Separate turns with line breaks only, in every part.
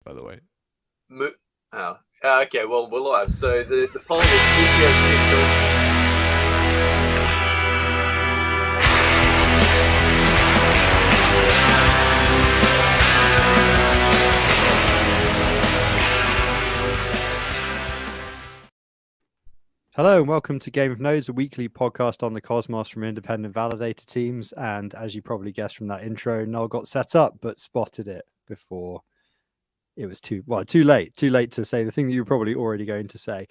by the way.
Okay, well, we're live. So the poll is CPO
Hello and welcome to Game of Nodes, a weekly podcast on the Cosmos from independent validator teams. And as you probably guessed from that intro, Noel got set up but spotted it before it was too late to say the thing that you were probably already going to say.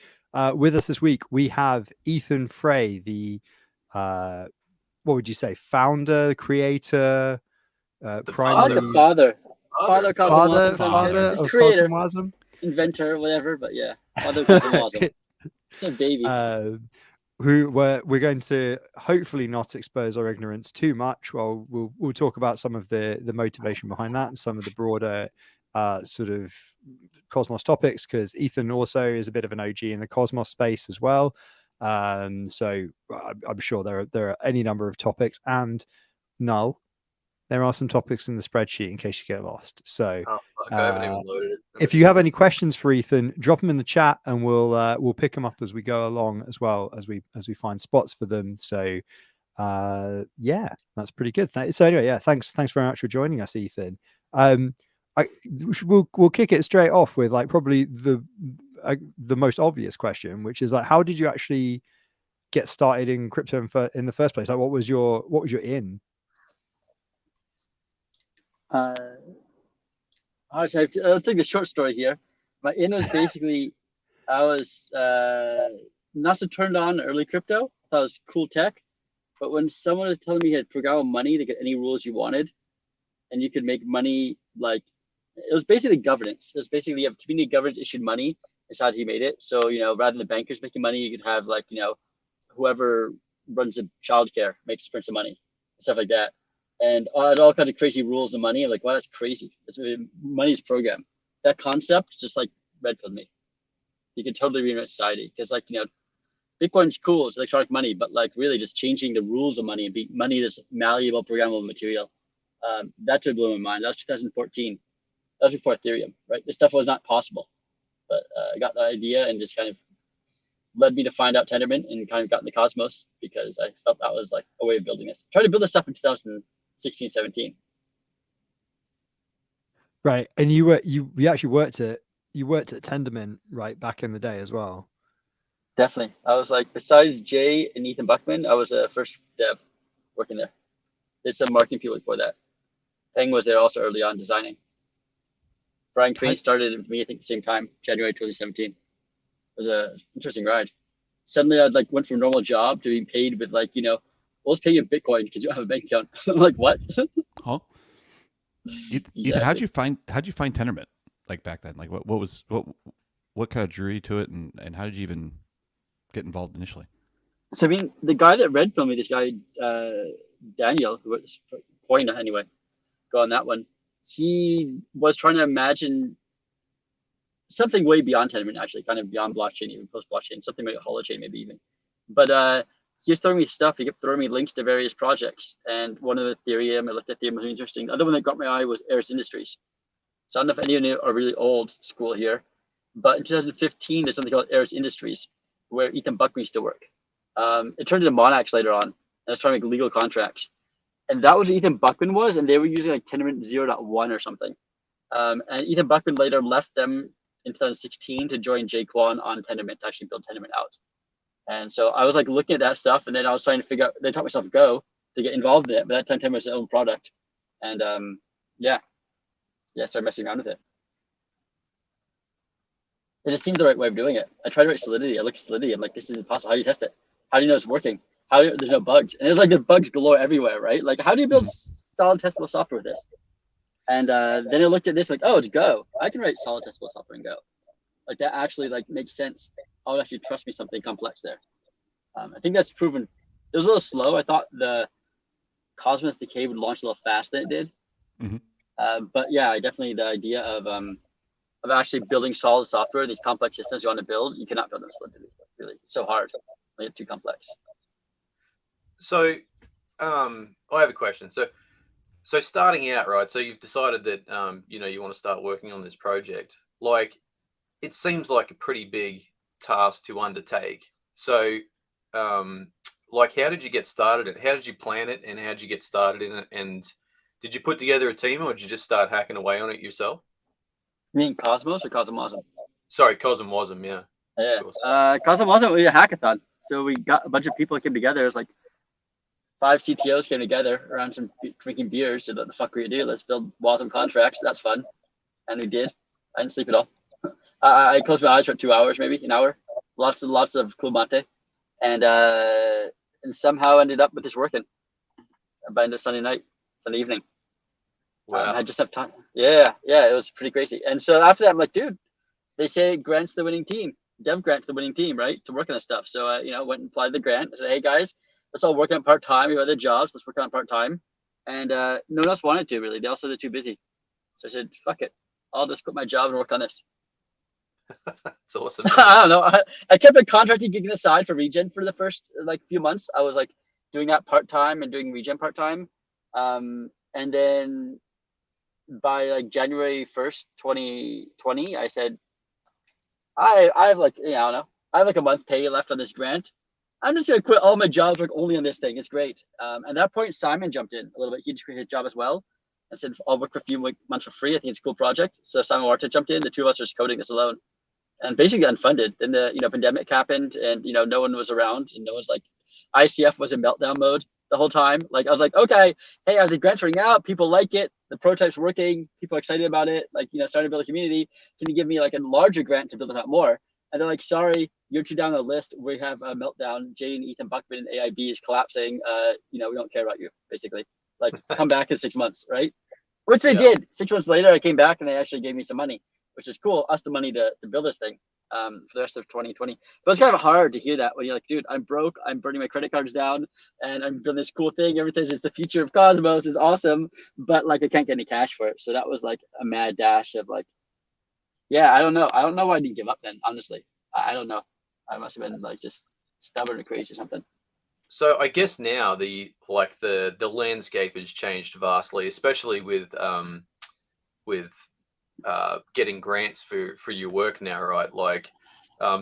With us this week, we have Ethan Frey, the what would you say, founder, creator,
father.
Father
of
creator,
CosmWasm,
inventor, whatever. But yeah, father of CosmWasm. It's a baby.
Who we're going to hopefully not expose our ignorance too much. Well, we'll talk about some of the motivation behind that and some of the broader sort of Cosmos topics, because Ethan also is a bit of an OG in the Cosmos space as well. So I'm sure there are any number of topics, and Null, there are some topics in the spreadsheet in case you get lost. So
I haven't even loaded it.
if you have any questions for Ethan, drop them in the chat and we'll pick them up as we go along, as well as we find spots for them. So yeah, that's pretty good. So anyway, yeah, thanks very much for joining us, Ethan. We'll kick it straight off with like probably the most obvious question, which is like, how did you actually get started in crypto in the first place? Like, what was your in?
I'll take the short story here. My in was basically I was not so turned on early crypto. I thought it was cool tech, but when someone was telling me you had programmable money to get any rules you wanted, and you could make money, like it was basically governance. It was basically you have community governance issued money. Is how he made it. So rather than the bankers making money, you could have like whoever runs a childcare makes a bunch of money, stuff like that. And all kinds of crazy rules and money. I'm like, wow, that's crazy. Money's program. That concept just like red pilled me. You can totally reinvent society because Bitcoin's cool. It's electronic money, but like really just changing the rules of money and be money that's malleable, programmable material. That really blew my mind. That was 2014. That was before Ethereum, right? This stuff was not possible, but I got the idea and just kind of led me to find out Tendermint and kind of got in the Cosmos because I felt that was like a way of building this. I tried to build this stuff in 2016, 17.
Right, and you actually worked at Tendermint right back in the day as well.
Definitely, I was like, besides Jay and Ethan Buckman, I was a first dev working there. Did some marketing people before that. Peng was there also early on designing. Brian Crane started with me, I think, the same time, January 2017. It was an interesting ride. Suddenly, I went from a normal job to being paid with we'll just pay you in Bitcoin because you don't have a bank account. I'm like, what?
Huh? Ethan, how'd you find Tendermint like back then? Like what kind of drew you to it, and how did you even get involved initially?
So I mean, the guy that red pilled me, this guy Daniel, who was Coin anyway, go on that one. He was trying to imagine something way beyond Tendermint, actually, kind of beyond blockchain, even post-blockchain, something like a holochain maybe even. But he was throwing me stuff. He kept throwing me links to various projects. And one of the Ethereum, I looked at Ethereum, was interesting. The other one that got my eye was Eris Industries. So I don't know if any of you are really old school here, but in 2015, there's something called Eris Industries, where Ethan Buckman used to work. It turned into Monax later on, and I was trying to make legal contracts. And that was what Ethan Buckman was, and they were using like Tendermint 0.1 or something. And Ethan Buckman later left them in 2016 to join Jay Kwan on Tendermint to actually build Tendermint out. And so I was like looking at that stuff, and then I was trying to figure out. They taught myself Go to get involved in it, but that time Tendermint was its own product, and started messing around with it. It just seemed the right way of doing it. I tried to write Solidity. I looked at Solidity. I'm like, this is impossible. How do you test it? How do you know it's working? There's no bugs? And there's like the bugs galore everywhere, right? Like, how do you build solid testable software with this? And then I looked at this like, oh, it's Go. I can write solid testable software in Go. Like that actually makes sense. I would actually trust me something complex there. I think that's proven. It was a little slow. I thought the Cosmos Decay would launch a little faster than it did.
Mm-hmm.
But yeah, definitely the idea of actually building solid software, these complex systems you want to build, you cannot build them slowly. Really, it's so hard. It's too complex.
So, I have a question. So
So starting out, right? So you've decided that you want to start working on this project. Like, it seems like a pretty big task to undertake. So, like, how did you get started? How did you plan it, and how did you get started in it? And did you put together a team, or did you just start hacking away on it yourself?
You mean Cosmos or CosmWasm?
Sorry, CosmWasm, yeah.
Yeah. CosmWasm, we had a hackathon. So we got a bunch of people that came together. It was like 5 CTOs came together around some drinking beers. Said, what the fuck are we gonna do? Let's build Wasm contracts. That's fun. And we did. I didn't sleep at all. I closed my eyes for 2 hours, maybe an hour. Lots of cool mate. And somehow ended up with this working by end of Sunday evening.
Wow.
I just have time. Yeah, it was pretty crazy. And so after that, I'm like, dude, they say grants the winning team, dev grant to the winning team, right, to work on this stuff. So went and applied the grant. I said, hey guys, let's all work on part time. We have other jobs. Let's work on part time. And no one else wanted to really. They all said they're too busy. So I said, fuck it, I'll just quit my job and work on this.
That's awesome.
I don't know. I kept a contracting gig aside for Regen for the first few months. I was like doing that part time and doing Regen part time. And then by like January 1st, 2020, I said, I have like, I don't know. I have like a month pay left on this grant. I'm just going to quit all my jobs, work only on this thing. It's great. At that point, Simon jumped in a little bit. He just quit his job as well. And said, I'll work for a few months for free. I think it's a cool project. So Simon Warta jumped in. The two of us are just coding this alone. And basically unfunded. Then the pandemic happened, and no one was around, and no one's like, ICF was in meltdown mode the whole time. Like I was like, okay, hey, are the grants running out? People like it. The prototype's working. People are excited about it. Like starting to build a community. Can you give me like a larger grant to build it out more? And they're like, sorry, you're too down the list. We have a meltdown. Jane, Ethan Buckman, and AIB is collapsing. We don't care about you. Basically, like come back in 6 months, right? Which they did. 6 months later, I came back and they actually gave me some money, which is cool. Us the money to build this thing for the rest of 2020. But it's kind of hard to hear that when you're like, dude, I'm broke. I'm burning my credit cards down and I'm doing this cool thing. Everything's just the future of Cosmos is awesome. But like, I can't get any cash for it. So that was like a mad dash of like, I don't know. I don't know why I didn't give up then, honestly. I don't know. I must have been like just stubborn or crazy or something.
So I guess now the landscape has changed vastly, especially with getting grants for your work now, right? Like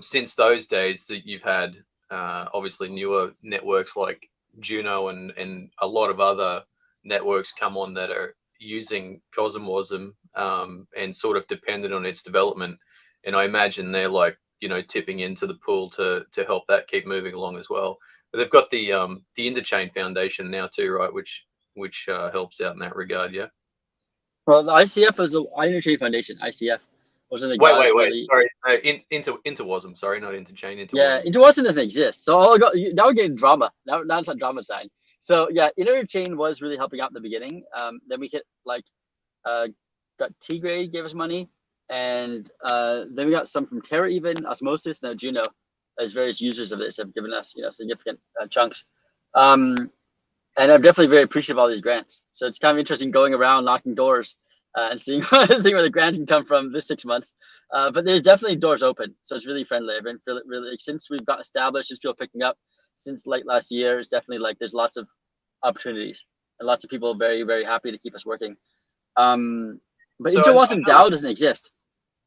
since those days that you've had obviously newer networks like Juno and a lot of other networks come on that are using CosmWasm and sort of dependent on its development. And I imagine they're like, tipping into the pool to help that keep moving along as well. But they've got the Interchain Foundation now too, right? Which helps out in that regard, yeah.
Well, the ICF was the Interchain Foundation. ICF wasn't the
wait.
really...
Sorry, Interwasm. Sorry, not Interchain.
Interwasm doesn't exist. So now we're getting drama. Now it's not drama sign. So yeah, Interchain was really helping out in the beginning. Then we hit got T-Grade gave us money, and then we got some from Terra, even Osmosis, now Juno, as various users of this have given us significant chunks. And I'm definitely very appreciative of all these grants. So it's kind of interesting going around knocking doors and seeing where the grant can come from this 6 months. But there's definitely doors open. So it's really friendly. I've been feeling really, since we've got established, since people picking up since late last year, it's definitely like there's lots of opportunities and lots of people very, very happy to keep us working. But so Interwasm DAO doesn't exist.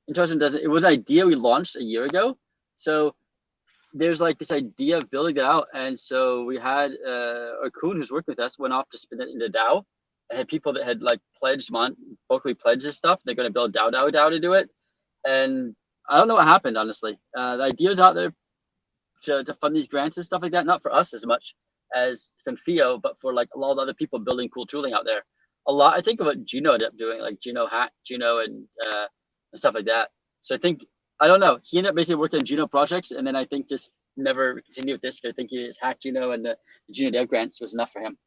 Interwasm doesn't. It was an idea we launched a year ago. So there's like this idea of building it out, and so we had Okun, who's working with us, went off to spin it into DAO, and had people that had like vocally pledged this stuff. They're going to build DAO to do it, and I don't know what happened, honestly. The idea's out there to fund these grants and stuff like that, not for us as much as Confio, but for like a lot of other people building cool tooling out there. A lot, I think of what Juno ended up doing, like Juno and stuff like that. So I don't know. He ended up basically working on Juno projects, and then I think just never continued with this. I think his hack Juno and the Juno dev grants was enough for him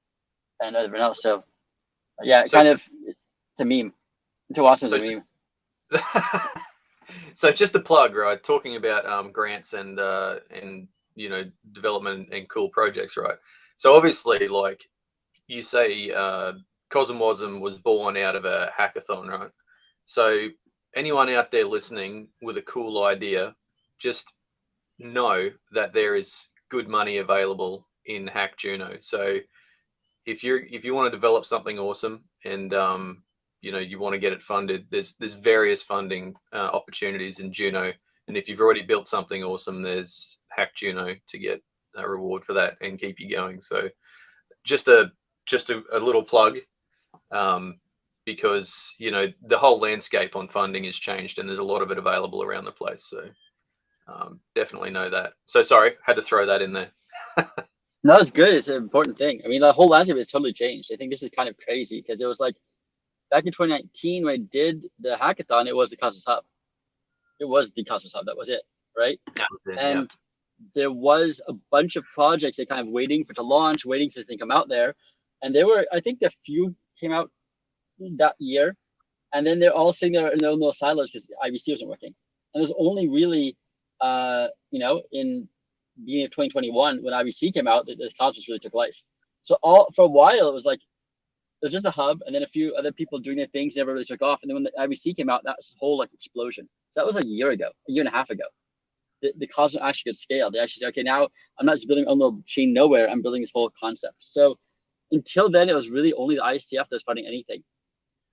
and everyone else. So yeah, it's a meme. Interwasm is a meme.
So just a plug, right? Talking about grants and development and cool projects, right? So obviously, like you say, CosmWasm was born out of a hackathon, right? So anyone out there listening with a cool idea, just know that there is good money available in Hack Juno. So if you want to develop something awesome and you want to get it funded, there's various funding opportunities in Juno, and if you've already built something awesome, there's Hack Juno to get a reward for that and keep you going. So just a little plug, because the whole landscape on funding has changed and there's a lot of it available around the place. So definitely know that. So sorry, had to throw that in there.
No, it's good. It's an important thing. I mean, the whole landscape has totally changed. I think this is kind of crazy because it was like back in 2019 when I did the hackathon, it was the Cosmos Hub. It was the Cosmos Hub. That was it, right?
That was it,
and there was a bunch of projects that kind of waiting to launch, waiting for things to come out there. And I think the few came out that year. And then they're all sitting there in their own little silos because IBC wasn't working. And it was only really, in beginning of 2021 when IBC came out that the Cosmos really took life. So for a while it was like it was just a hub and then a few other people doing their things never really took off. And then when the IBC came out, that was a whole like explosion. So that was like a year and a half ago. The Cosmos actually could scale. They actually said, okay, now I'm not just building a little chain nowhere, I'm building this whole concept. So until then it was really only the ICF that was funding anything.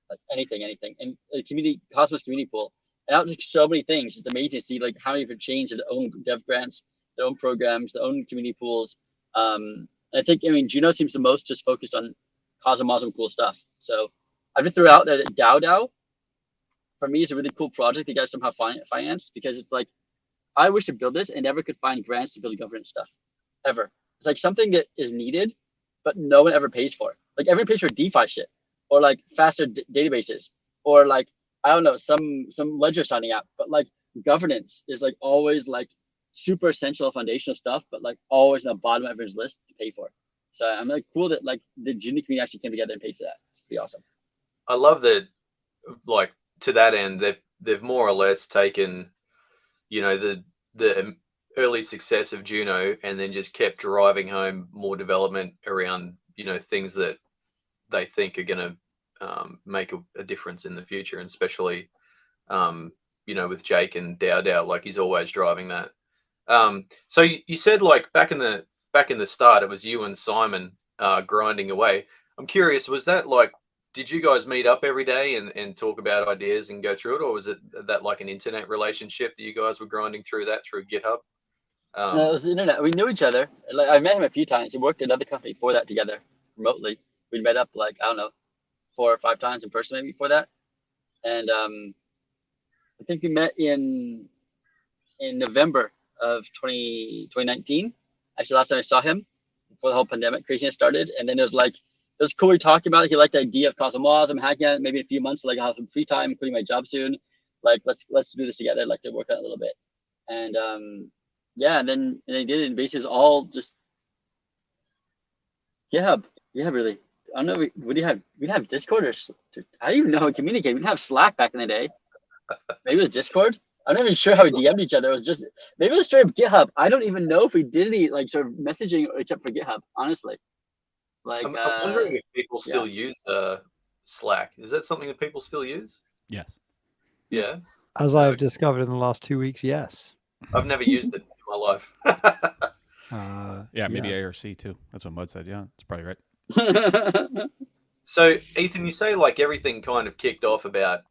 Like anything. And the Cosmos community pool. And that was like so many things. It's amazing to see like how many different chains have their own dev grants, their own programs, their own community pools. I think, Juno seems the most just focused on CosmWasm cool stuff. So I just threw out that DAO for me is a really cool project that you guys somehow finance because it's like, I wish to build this and never could find grants to build governance stuff ever. It's like something that is needed, but no one ever pays for. Like everyone pays for DeFi shit or like faster databases or like, I don't know, some ledger signing app, but like governance is like always like super essential foundational stuff, but like always on the bottom of everyone's list to pay for. So I'm like cool that like the Juno community actually came together and paid for that. It's pretty awesome.
I love that, like to that end, they've more or less taken, the early success of Juno and then just kept driving home more development around, things that they think are going to make a difference in the future, and especially, with Jake and DAO, like he's always driving that. So you said like back in the start, it was you and Simon grinding away. I'm curious, was that like, did you guys meet up every day and talk about ideas and go through it, or was it that like an internet relationship that you guys were grinding through that through GitHub?
No, it was the internet. We knew each other. Like I met him a few times. We worked at another company for that together remotely. We met up like, I don't know, 4 or 5 times in person maybe before that. And I think we met in November of 2019. Actually, last time I saw him before the whole pandemic craziness started. And then it was cool. We talked about it. He liked the idea of CosmWasm, hacking it. Maybe in a few months, like I'll have some free time, quitting my job soon. Like let's do this together. I'd like to work on it a little bit. And and then they did it. And basically, it's all just GitHub. Yeah, really. I don't know. We didn't have Discord or I don't even know how we communicate. We didn't have Slack back in the day. Maybe it was Discord. I'm not even sure how we DM'd each other. It was just maybe it was straight up GitHub. I don't even know if we did any like sort of messaging except for GitHub. Honestly, like
I'm wondering if people still use Slack. Is that something that people still use?
Yes.
Yeah.
As I've discovered in the last 2 weeks, yes.
I've never used it in my life.
Maybe ARC too. That's what Mud said. Yeah, that's probably right.
So Ethan, you say like everything kind of kicked off about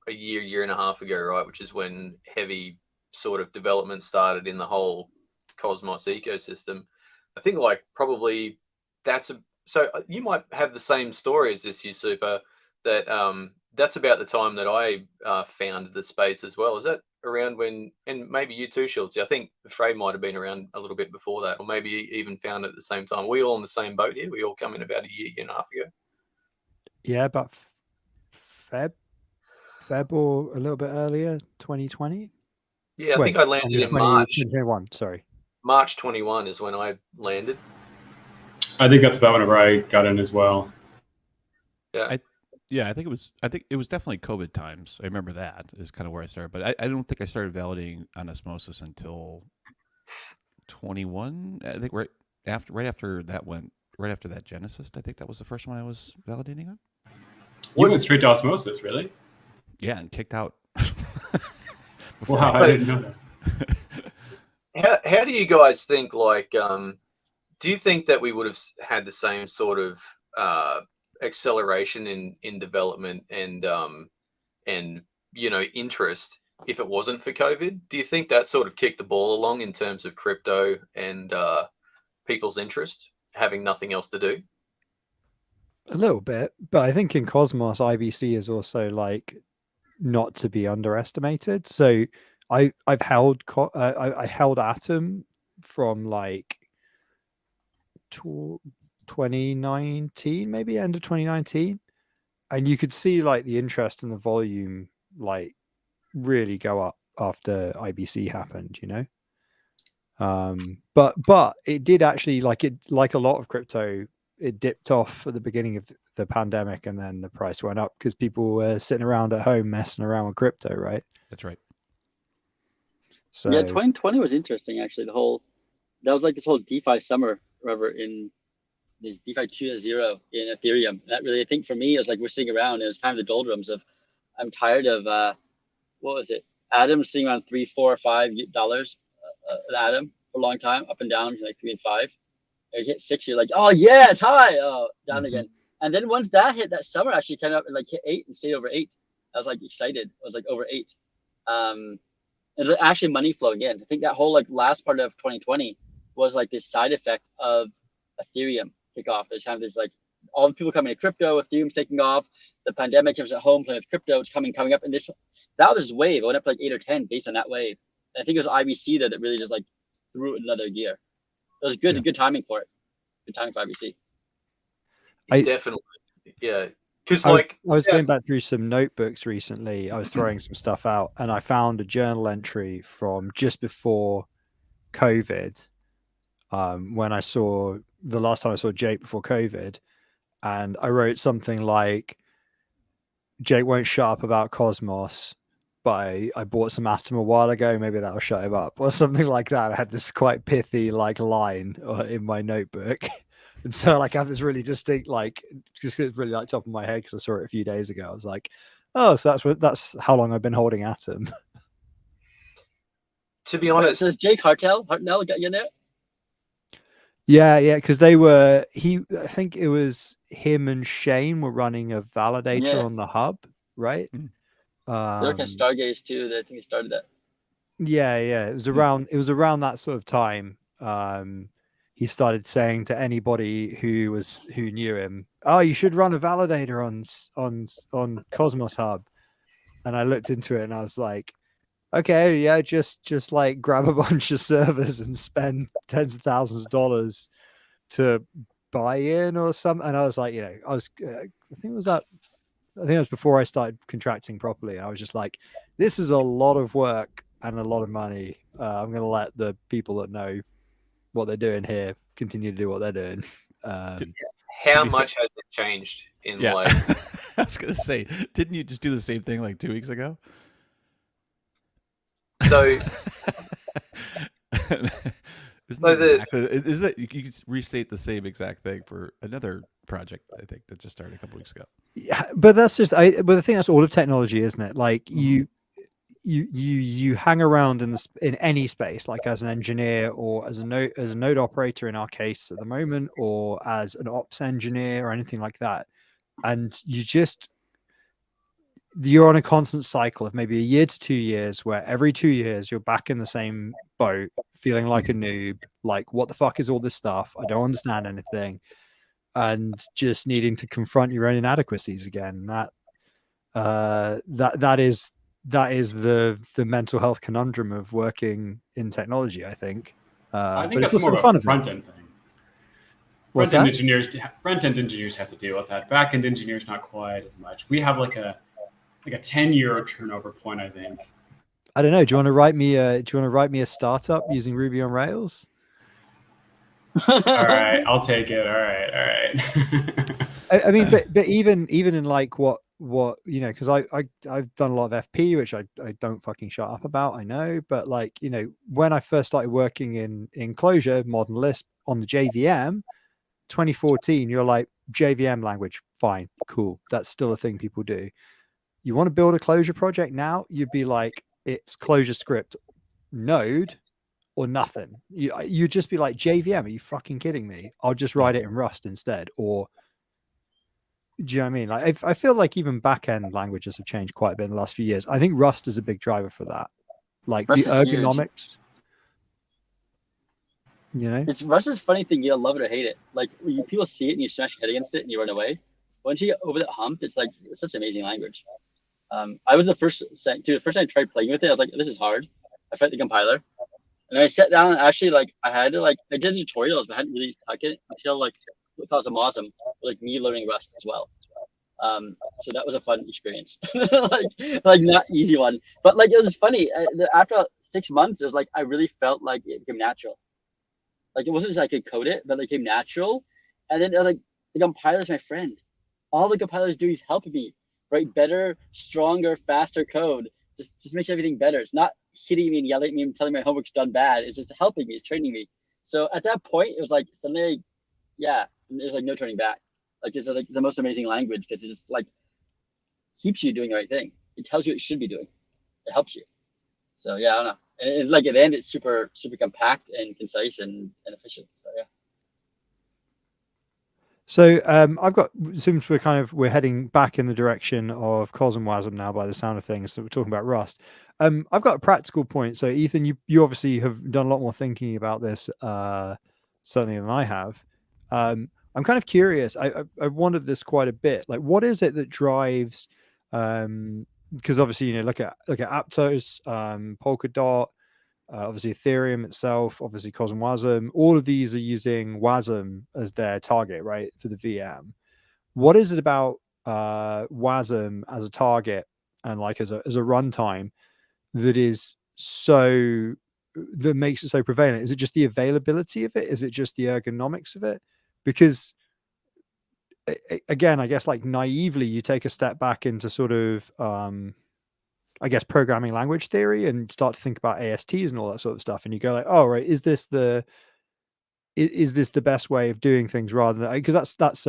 a year and a half ago, right? Which is when heavy sort of development started in the whole Cosmos ecosystem. I think like probably so you might have the same story as this, you Super, that that's about the time that I found the space as well. Is that around when, and maybe you too, Schultz? I think Frey might have been around a little bit before that, or maybe even found it at the same time. We all on the same boat here? We all come in about a year and a half ago?
Yeah, about Feb or a little bit earlier, 2020.
Yeah, I think I landed in March.
2021, sorry.
March 21 is when I landed.
I think that's about whenever I got in as well.
Yeah.
I think it was definitely COVID times. I remember that is kind of where I started, but I don't think I started validating on Osmosis until 21. I think right after that Genesis. I think that was the first one I was validating on.
You went straight to Osmosis, really?
Yeah, and kicked out.
Wow, I didn't know that.
How do you guys think like do you think that we would have had the same sort of acceleration in development and interest if it wasn't for COVID? Do you think that sort of kicked the ball along in terms of crypto and people's interest, having nothing else to do?
A little bit, but I think in Cosmos, IBC is also like not to be underestimated. So I've held I held Atom from like 2019, maybe end of 2019, and you could see like the interest and the volume like really go up after IBC happened, but it did actually, like a lot of crypto, it dipped off at the beginning of the pandemic, and then the price went up because people were sitting around at home messing around with crypto, right?
That's right.
So
yeah, 2020 was interesting actually. That was like this whole DeFi summer, whatever, in this DeFi 2.0 in Ethereum. That really, I think for me, it was like we're sitting around. It was kind of the doldrums of, I'm tired of what was it? Atom sitting around $3, $4, $5 an atom for a long time, up and down, like 3 and 5. It hit 6, you're like, oh yeah, it's high. Oh, down again. And then once that hit, that summer actually came up and like hit 8 and stayed over 8. I was like excited. I was like over 8. It's actually money flow again. I think that whole like last part of 2020 was like this side effect of Ethereum kickoff. There's kind of this like all the people coming to crypto, Ethereum's taking off. The pandemic, was at home playing with crypto. It's coming up, and that was this wave. It went up to like 8 or 10 based on that wave. And I think it was IBC that really just like threw it another gear. It was good, good timing for it. Good timing for IBC.
Definitely, yeah. Because
I was going back through some notebooks recently. I was throwing some stuff out, and I found a journal entry from just before COVID, when I saw the last time I saw Jake before COVID, and I wrote something like, Jake won't shut up about Cosmos, but I bought some Atom a while ago, maybe that'll shut him up, or something like that. I had this quite pithy like line in my notebook. And so like I have this really distinct, like, just really like top of my head because I saw it a few days ago. I was like, oh, so that's how long I've been holding Atom.
To be honest,
so is Jake Hartnell got you in there?
Yeah, because I think it was him and Shane were running a validator on the hub, right?
They're kind of Stargaze too. I think they started that.
Yeah. It was around that sort of time. He started saying to anybody who knew him, "Oh, you should run a validator on Cosmos Hub." And I looked into it and I was like, okay, yeah, just like grab a bunch of servers and spend tens of thousands of dollars to buy in or something. And I was like, I think it was before I started contracting properly. And I was just like, this is a lot of work and a lot of money. I'm going to let the people that know what they're doing here continue to do what they're doing.
How much has it changed in like?
I was going to say, didn't you just do the same thing like 2 weeks ago?
So,
is that you could restate the same exact thing for another project I think that just started a couple weeks ago.
Yeah, but that's just but the thing, that's all of technology, isn't it? Like you hang around in any space, like as an engineer or as a node operator in our case at the moment, or as an ops engineer or anything like that, and you're on a constant cycle of maybe a year to 2 years where every 2 years you're back in the same boat, feeling like a noob, like what the fuck is all this stuff? I don't understand anything, and just needing to confront your own inadequacies again. That is the mental health conundrum of working in technology, I think.
I think
but
that's
it's
more
also
of
the fun
a
of
front
it.
end thing.
What's
Front
that?
end engineers have to deal with that. Back end engineers not quite as much. We have like a 10-year turnover point, I think.
I don't know. Do you want to write me a startup using Ruby on Rails?
All right, I'll take it. All right.
I mean, but even in like what because I've done a lot of FP, which I don't fucking shut up about. I know, but like when I first started working in Clojure, modern Lisp on the JVM, 2014, you're like, JVM language, fine, cool. That's still a thing people do. You want to build a Clojure project now? You'd be like, it's Clojure script node or nothing. You'd just be like, JVM, are you fucking kidding me? I'll just write it in Rust instead. Or do you know what I mean? Like, I feel like even back-end languages have changed quite a bit in the last few years. I think Rust is a big driver for that. Like
Rust
the
is huge.
ergonomics. You know,
Rust is a funny thing. You'll love it or hate it. Like when people see it and you smash your head against it and you run away. Once you get over that hump, it's like it's such an amazing language. I was the first time I tried playing with it, I was like, this is hard. I tried the compiler, and I sat down and actually I did tutorials, but I hadn't really stuck it until like CosmWasm, like me learning Rust as well. So that was a fun experience, like not easy one, but like it was funny. After 6 months, it was like I really felt like it became natural. Like it wasn't just I could code it, but it came natural. And then like the compiler's my friend. All the compilers do is help me write better, stronger, faster code. Just makes everything better. It's not hitting me and yelling at me and telling me my homework's done bad. It's just helping me. It's training me. So at that point, it was like suddenly, yeah, there's like no turning back. Like it's like the most amazing language because it just like keeps you doing the right thing. It tells you what you should be doing. It helps you. So yeah, I don't know. And it's like at the end, it's super, super compact and concise and efficient. So yeah.
So I've got, since we're heading back in the direction of CosmWasm now by the sound of things, so we're talking about Rust. I've got a practical point. So Ethan, you obviously have done a lot more thinking about this certainly than I have. I'm kind of curious. I've wondered this quite a bit. Like, what is it that drives? Because obviously, you know, look at Aptos, Polkadot, obviously Ethereum itself, obviously CosmWasm. All of these are using WASM as their target, right, for the VM. What is it about WASM as a target and like as a runtime that makes it so prevalent? Is it just the availability of it? Is it just the ergonomics of it? Because again, I guess like naively, you take a step back into sort of I guess programming language theory and start to think about ASTs and all that sort of stuff, and you go like, oh right, is this the best way of doing things rather than, because that's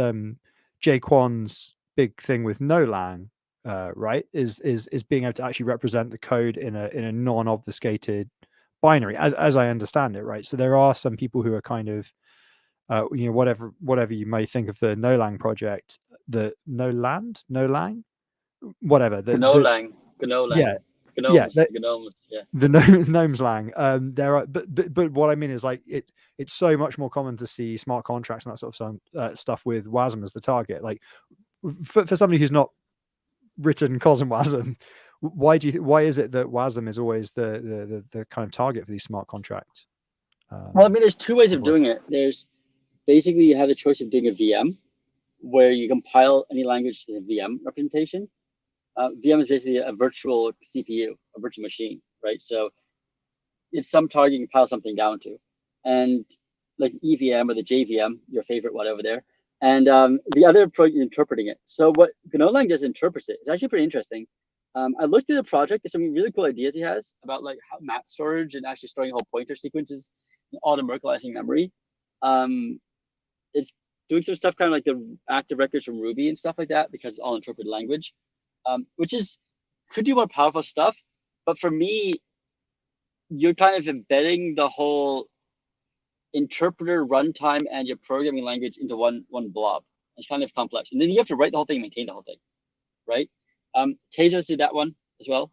Jay Kwan's big thing with NoLang, right? Is being able to actually represent the code in a non-obfuscated binary, as I understand it, right? So there are some people who are kind of you know, whatever you may think of the NoLang project, the NoLang, whatever
Gnolang.
Yeah,
Gnomes.
yeah,
Gnomes. Yeah.
the gnomes lang. There are, but what I mean is like it's so much more common to see smart contracts and that sort of stuff with WASM as the target. Like for somebody who's not written CosmWasm, why is it that WASM is always the kind of target for these smart contracts?
Well, I mean, there's two ways of doing it. There's basically you have the choice of doing a VM, where you compile any language to the VM representation. VM is basically a virtual CPU, a virtual machine, right? So it's some target you can compile something down to, and like EVM or the JVM, your favorite one over there. And the other approach is interpreting it. So what Gnolang does interprets it. It's actually pretty interesting. I looked at the project. There's some really cool ideas he has about like how map storage and actually storing whole pointer sequences and auto-merkleizing memory. It's doing some stuff kind of like the active records from Ruby and stuff like that because it's all interpreted language, which could do more powerful stuff. But for me, you're kind of embedding the whole interpreter runtime and your programming language into one blob. It's kind of complex. And then you have to write the whole thing, maintain the whole thing, right? Tezos did that one as well.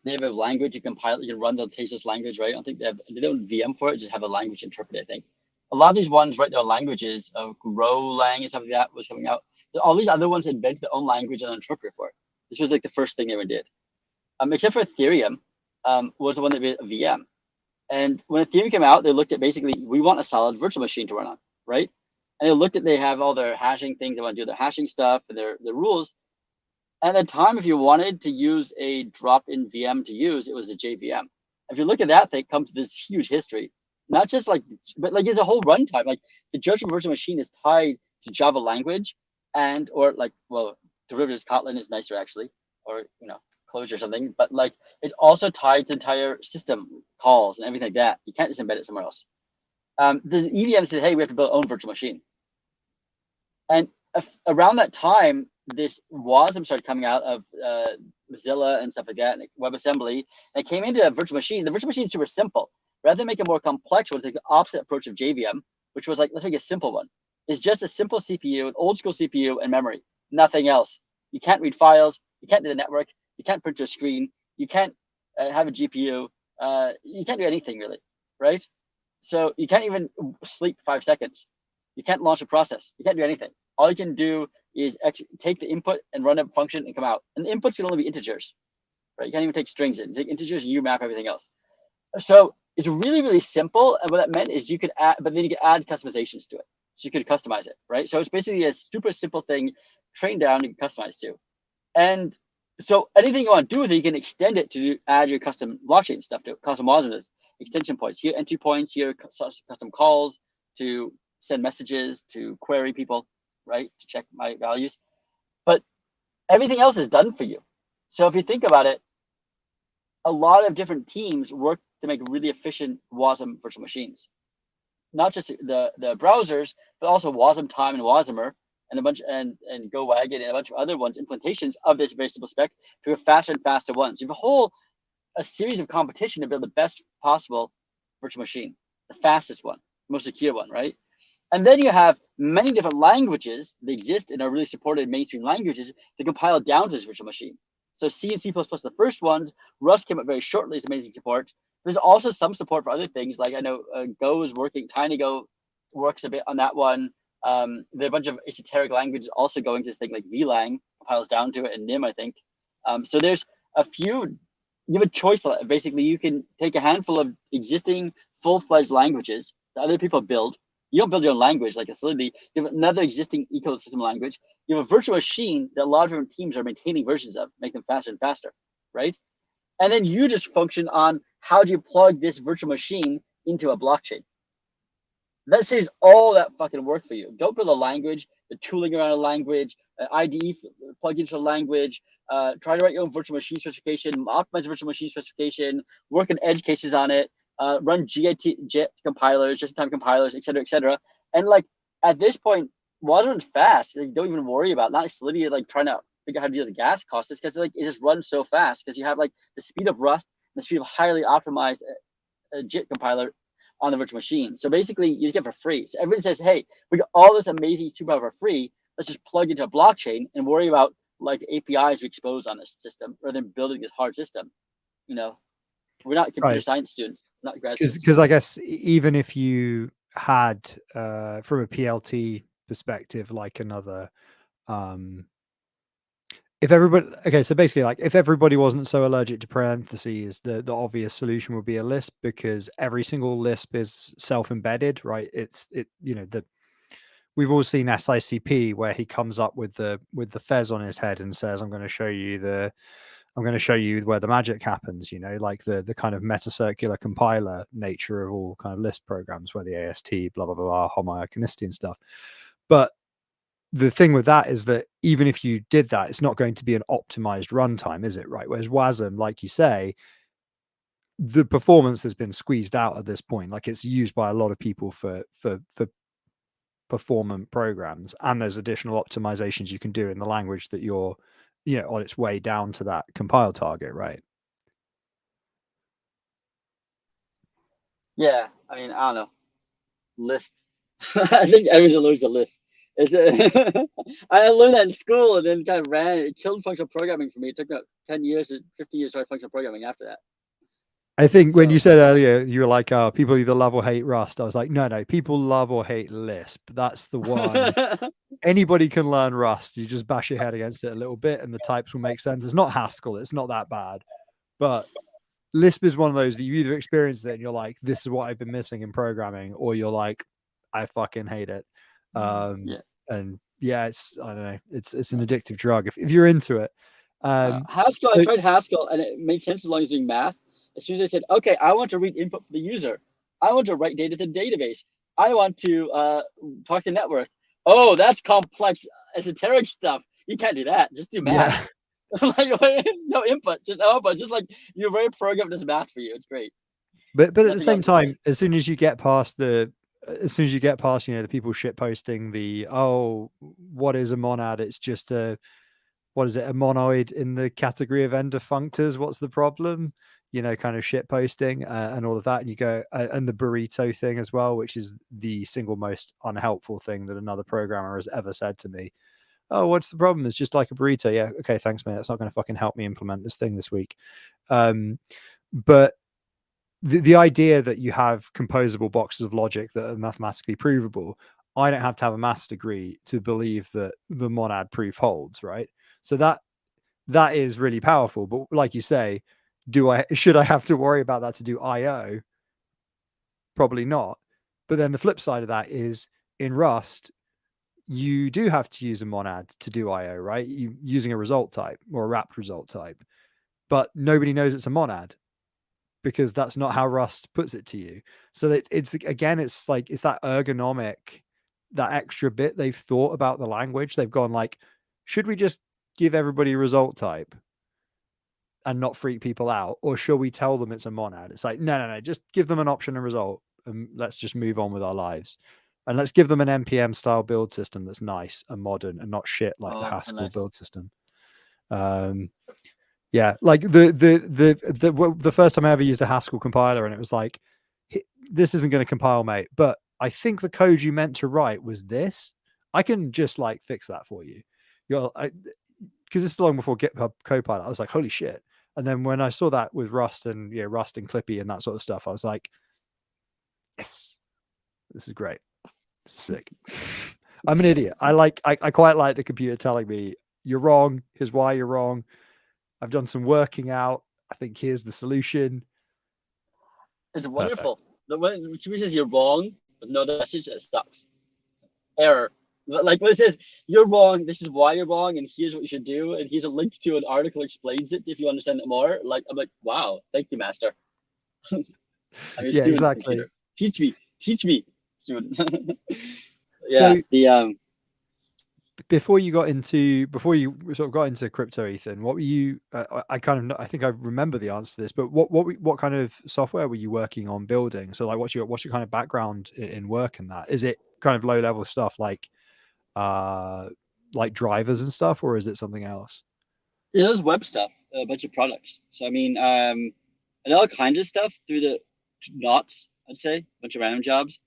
They have a language you compile, you can run the Tezos language, right? I don't think they don't VM for it, just have a language interpreter, I think. A lot of these ones write their own languages, Golang and stuff like that was coming out. All these other ones invent their own language and an interpreter for it. This was like the first thing they ever did. Except for Ethereum, was the one that made a VM. And when Ethereum came out, they looked at basically, we want a solid virtual machine to run on, right? And they looked at, they have all their hashing things, they want to do their hashing stuff and their rules. At the time, if you wanted to use a drop-in VM to use, it was a JVM. If you look at that thing, comes this huge history. Not just like, but like it's a whole runtime. Like the judgment virtual machine is tied to Java language and, or like, well, derivatives Kotlin is nicer actually, or, you know, Clojure or something, but like it's also tied to entire system calls and everything like that. You can't just embed it somewhere else. The EVM said, hey, we have to build our own virtual machine. And around that time, this WASM started coming out of Mozilla and stuff like that, and WebAssembly, and it came into a virtual machine. The virtual machine is super simple. Rather than make it more complex, we'll take the opposite approach of JVM, which was like, let's make a simple one. It's just a simple CPU, an old school CPU and memory, nothing else. You can't read files, you can't do the network, you can't print your screen, you can't have a GPU, you can't do anything really, right? So you can't even sleep 5 seconds. You can't launch a process. You can't do anything. All you can do is take the input and run a function and come out. And the inputs can only be integers, right? You can't even take strings in. Take integers and you map everything else. So it's really, really simple. And what that meant is you could add, but then you could add customizations to it. So you could customize it, right? So it's basically a super simple thing, trained down, you can customize to. And so anything you want to do with it, you can extend it to add your custom blockchain stuff to it. CosmWasm is extension points. Here, entry points, here, custom calls to send messages, to query people, right? To check my values. But everything else is done for you. So if you think about it, a lot of different teams work to make really efficient WASM virtual machines. Not just the browsers, but also WASM Time and WASMer and a bunch and GoWagon and a bunch of other ones, implementations of this very simple spec to have faster and faster ones. You have a series of competition to build the best possible virtual machine, the fastest one, most secure one, right? And then you have many different languages that exist and are really supported mainstream languages to compile down to this virtual machine. So C and C++, the first ones. Rust came up very shortly as amazing support. There's also some support for other things, like I know Go is working, TinyGo works a bit on that one. There are a bunch of esoteric languages also going to this thing, like VLang compiles down to it, and NIM, I think. So there's a few, you have a choice. Basically, you can take a handful of existing full-fledged languages that other people build. You don't build your own language like a Solidity. You have another existing ecosystem language. You have a virtual machine that a lot of different teams are maintaining versions of, make them faster and faster, right? And then you just function on how do you plug this virtual machine into a blockchain. That saves all that fucking work for you. Don't build a language, the tooling around a language, an IDE plug into a language, try to write your own virtual machine specification, optimize virtual machine specification, work on edge cases on it, run JIT compilers, just-in-time compilers, et cetera, and like at this point, WASM's fast. Like, don't even worry about not Solidity like trying to figure out how to deal with the gas costs. It's because like it just runs so fast because you have like the speed of Rust, and the speed of highly optimized JIT compiler on the virtual machine. So basically, you just get it for free. So everyone says, "Hey, we got all this amazing superpower for free. Let's just plug into a blockchain and worry about like the APIs we expose on this system, rather than building this hard system." You know. We're not computer science students, not grad students.
Because I guess even if you had, from a PLT perspective, like another, if everybody, so basically, like if everybody wasn't so allergic to parentheses, the obvious solution would be a Lisp, because every single Lisp is self-embedded, right? We've all seen SICP where he comes up with the fez on his head and says, I'm going to show you where the magic happens, like the kind of metacircular compiler nature of all kind of Lisp programs, where the AST, blah, blah, blah, homoiconicity and stuff. But the thing with that is that even if you did that, it's not going to be an optimized runtime, is it? Right. Whereas WASM, like you say, the performance has been squeezed out at this point. Like it's used by a lot of people for performant programs, and there's additional optimizations you can do in the language that you're on its way down to that compile target, right?
Yeah, I mean, I don't know. Lisp. I think everyone learns a Lisp. I learned that in school and then kind of ran. It killed functional programming for me. It took about 10 years, 15 years to write functional programming after that.
I think when you said earlier, you were like, people either love or hate Rust. I was like, no, people love or hate Lisp. That's the one. Anybody can learn Rust. You just bash your head against it a little bit and the types will make sense. It's not Haskell. It's not that bad. But Lisp is one of those that you either experience it and you're like, this is what I've been missing in programming, or you're like, I fucking hate it. And yeah, I don't know. It's an addictive drug if you're into it.
Haskell, I tried Haskell and it made sense as long as doing math. As soon as I said, okay, I want to read input for the user. I want to write data to the database. I want to talk to the network. Oh, that's complex esoteric stuff. You can't do that. Just do math. Yeah. Like, no input, just output. Just like you're very programmed as math for you. It's great.
But at the same time, as soon as you get past the as soon as you get past, the people shit posting the, oh, what is a monad? It's just a, what is it, a monoid in the category of end-effectors? What's the problem? Kind of shit posting and all of that. And you go, and the burrito thing as well, which is the single most unhelpful thing that another programmer has ever said to me. Oh, what's the problem? It's just like a burrito. Yeah, okay, thanks, mate. That's not going to fucking help me implement this thing this week. But the idea that you have composable boxes of logic that are mathematically provable, I don't have to have a maths degree to believe that the monad proof holds, right? So that is really powerful. But like you say, should I have to worry about that to do IO? Probably not. But then the flip side of that is in Rust, you do have to use a monad to do IO, right? You using a result type or a wrapped result type, but nobody knows it's a monad because that's not how Rust puts it to you. So it's again, it's like, it's that ergonomic, that extra bit they've thought about the language. They've gone like, should we just give everybody a result type and not freak people out? Or should we tell them it's a monad? It's like, no, just give them an option and result and let's just move on with our lives. And let's give them an NPM style build system that's nice and modern and not shit like the Haskell
nice.
build system. Yeah, like the first time I ever used a Haskell compiler, and it was like, this isn't going to compile, mate. But I think the code you meant to write was this. I can just like fix that for you. Because this is long before GitHub Copilot. I was like, holy shit. And then when I saw that with Rust and Rust and Clippy and that sort of stuff, I was like, yes, this is great. This is sick. I'm an idiot. I quite like the computer telling me you're wrong. Here's why you're wrong. I've done some working out. I think here's the solution.
It's wonderful. The when computer says you're wrong, but no, the message that sucks. Error. Like when it says you're wrong, this is why you're wrong, and here's what you should do, and here's a link to an article that explains it if you understand it more. Like I'm like, wow, thank you, master. I'm your student,
exactly.
Computer. Teach me, student. Yeah. So,
before you sort of got into crypto, Ethan, what were you? I think I remember the answer to this, but what kind of software were you working on building? So like, what's your kind of background in work in that? Is it kind of low level stuff like drivers and stuff, or is it something else?
It was web stuff, a bunch of products. So I mean, and all kinds of stuff through the knots. I'd say a bunch of random jobs.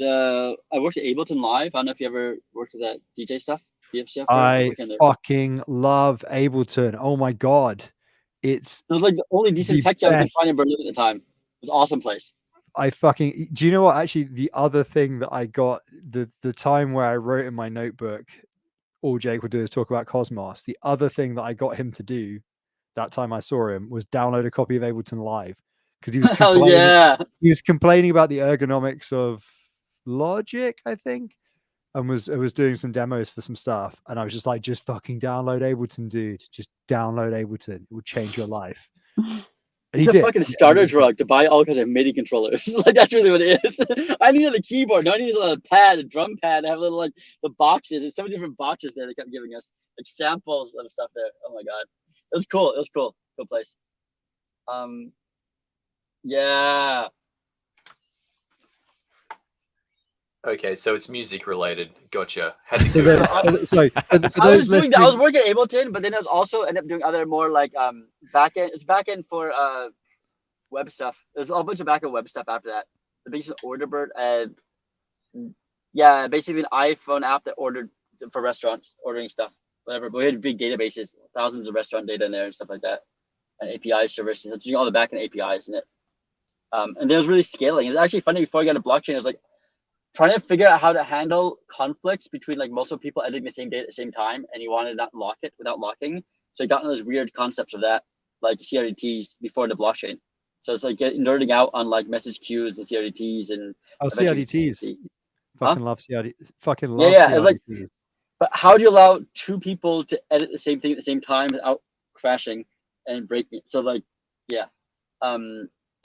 I worked at Ableton Live. I don't know if you ever worked with that DJ stuff, CF stuff.
I fucking love Ableton. Oh my god, it
was like the only decent tech job I could find in Berlin at the time. It was an awesome place.
Do you know what? Actually, the other thing that I got, the time where I wrote in my notebook, all Jake would do is talk about Cosmos. The other thing that I got him to do that time I saw him was download a copy of Ableton Live, because he was he was complaining about the ergonomics of Logic, I think, and was doing some demos for some stuff. And I was just like, just fucking download Ableton, dude. Just download Ableton. It will change your life. And
it's a fucking starter drug to buy all kinds of MIDI controllers. Like that's really what it is. I needed a keyboard. No, I needed a pad, a drum pad. I have little like the boxes. There's so many different boxes there. They kept giving us like samples of stuff there. Oh my god, it was cool. It was cool. Cool place. Yeah.
Okay, so it's music related. Gotcha.
I was working at Ableton, but then I was also ended up doing other more like backend. It's backend for web stuff. There's a whole bunch of backend web stuff after that. The biggest Orderbird and basically an iPhone app that ordered for restaurants, ordering stuff, whatever. But we had big databases, thousands of restaurant data in there and stuff like that, and API services. It's all the backend APIs in it. And then it was really scaling. It was actually funny before I got into blockchain. I was like trying to figure out how to handle conflicts between like multiple people editing the same data at the same time, and you wanted to not lock it without locking. So I got into those weird concepts of that, like CRDTs before the blockchain. So it's like nerding out on like message queues and CRDTs and
CRDTs. Fucking love CRDTs. Fucking love CRDTs.
Yeah. It's like, but how do you allow two people to edit the same thing at the same time without crashing and breaking it? So like, yeah.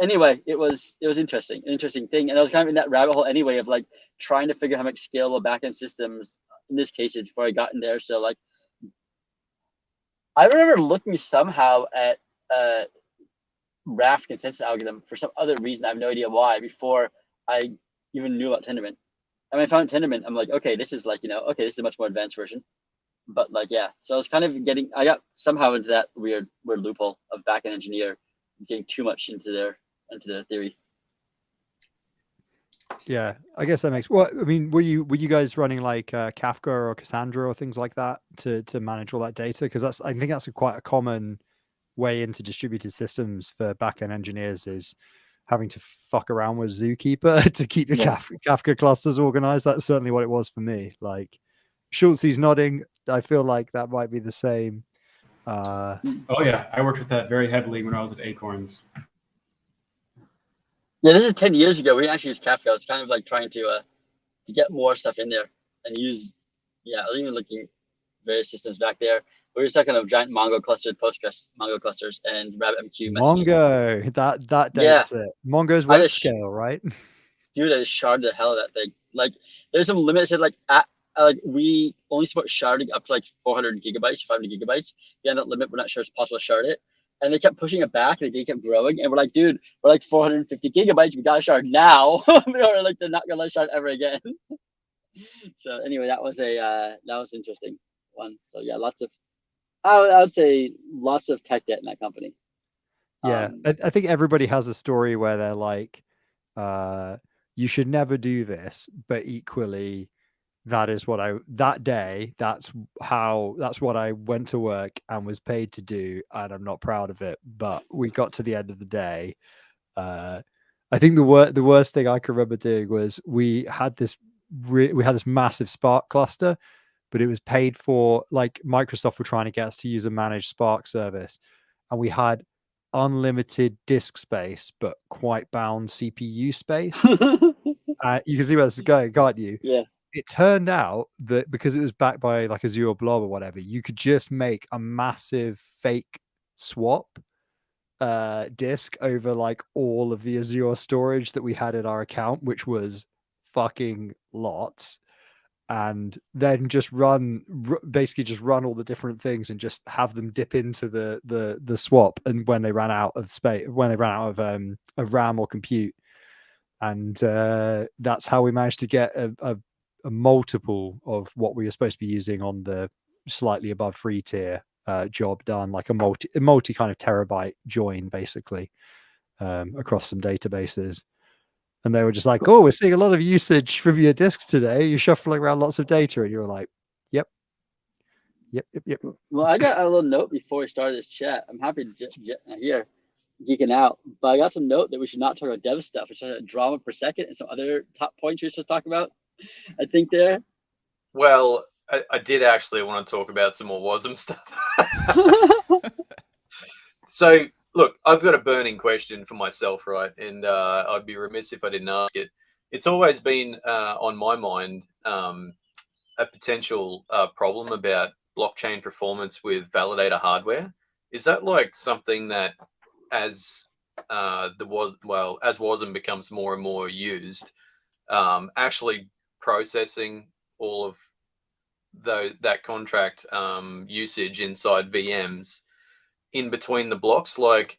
Anyway, it was an interesting thing, and I was kind of in that rabbit hole anyway of like trying to figure out how to make scalable backend systems. In this case, before I got in there, so like I remember looking somehow at Raft consensus algorithm for some other reason. I have no idea why. Before I even knew about Tendermint. And when I found Tendermint, I'm like, okay, this is like, okay, this is a much more advanced version. But like, yeah, so I was kind of I got somehow into that weird loophole of backend engineer getting too much into their theory.
Yeah, I guess that makes. Well, I mean, were you guys running like Kafka or Cassandra or things like that to manage all that data? Because I think that's quite a common way into distributed systems for backend engineers is having to fuck around with Zookeeper to keep the Kafka clusters organized. That's certainly what it was for me. Like, Schultzy's nodding. I feel like that might be the same.
Oh yeah, I worked with that very heavily when I was at Acorns.
Yeah, this is 10 years ago. We didn't actually use Kafka. I was kind of like trying to get more stuff in there and use. Yeah, I was even looking at various systems back there. We were stuck on a giant Mongo clustered Postgres Mongo clusters and RabbitMQ messaging.
Mongo, that dates it. Mongo's web scale, right?
Dude, I just sharded the hell out of that thing. Like, there's some limit that said like we only support sharding up to like 400 gigabytes, 500 gigabytes. Beyond that limit, we're not sure it's possible to shard it. And they kept pushing it back, and the data kept growing. And we're like, dude, we're like 450 gigabytes. We gotta shard now. Or like they're not gonna let shard ever again. So anyway, that was interesting one. So yeah, I would say lots of tech debt in that company.
Yeah, I think everybody has a story where they're like, you should never do this, but equally, that's what I went to work and was paid to do, and I'm not proud of it. But we got to the end of the day. I think the worst thing I can remember doing was we had this massive Spark cluster, but it was paid for. Like, Microsoft were trying to get us to use a managed Spark service, and we had unlimited disk space, but quite bound CPU space. You can see where this is going, can't you?
Yeah.
It turned out that because it was backed by like Azure Blob or whatever, you could just make a massive fake swap disk over like all of the Azure storage that we had in our account, which was fucking lots. And then just basically just run all the different things and just have them dip into the swap. And when they ran out of space, when they ran out of RAM or compute, and that's how we managed to get a multiple of what we were supposed to be using on the slightly above free tier job done, like a multi kind of terabyte join basically across some databases. And they were just like, oh, we're seeing a lot of usage from your disks today. You're shuffling around lots of data. And you were like, yep.
Well, I got a little note before we started this chat. I'm happy to hear geeking out, but I got some note that we should not talk about dev stuff. We should talk about drama per second and some other top points you're supposed to talk about. I think there.
Well, I did actually want to talk about some more WASM stuff. So, look, I've got a burning question for myself, right? And I'd be remiss if I didn't ask it. It's always been on my mind a potential problem about blockchain performance with validator hardware. Is that like something that as WASM becomes more and more used, actually processing all of that contract usage inside VMs in between the blocks, like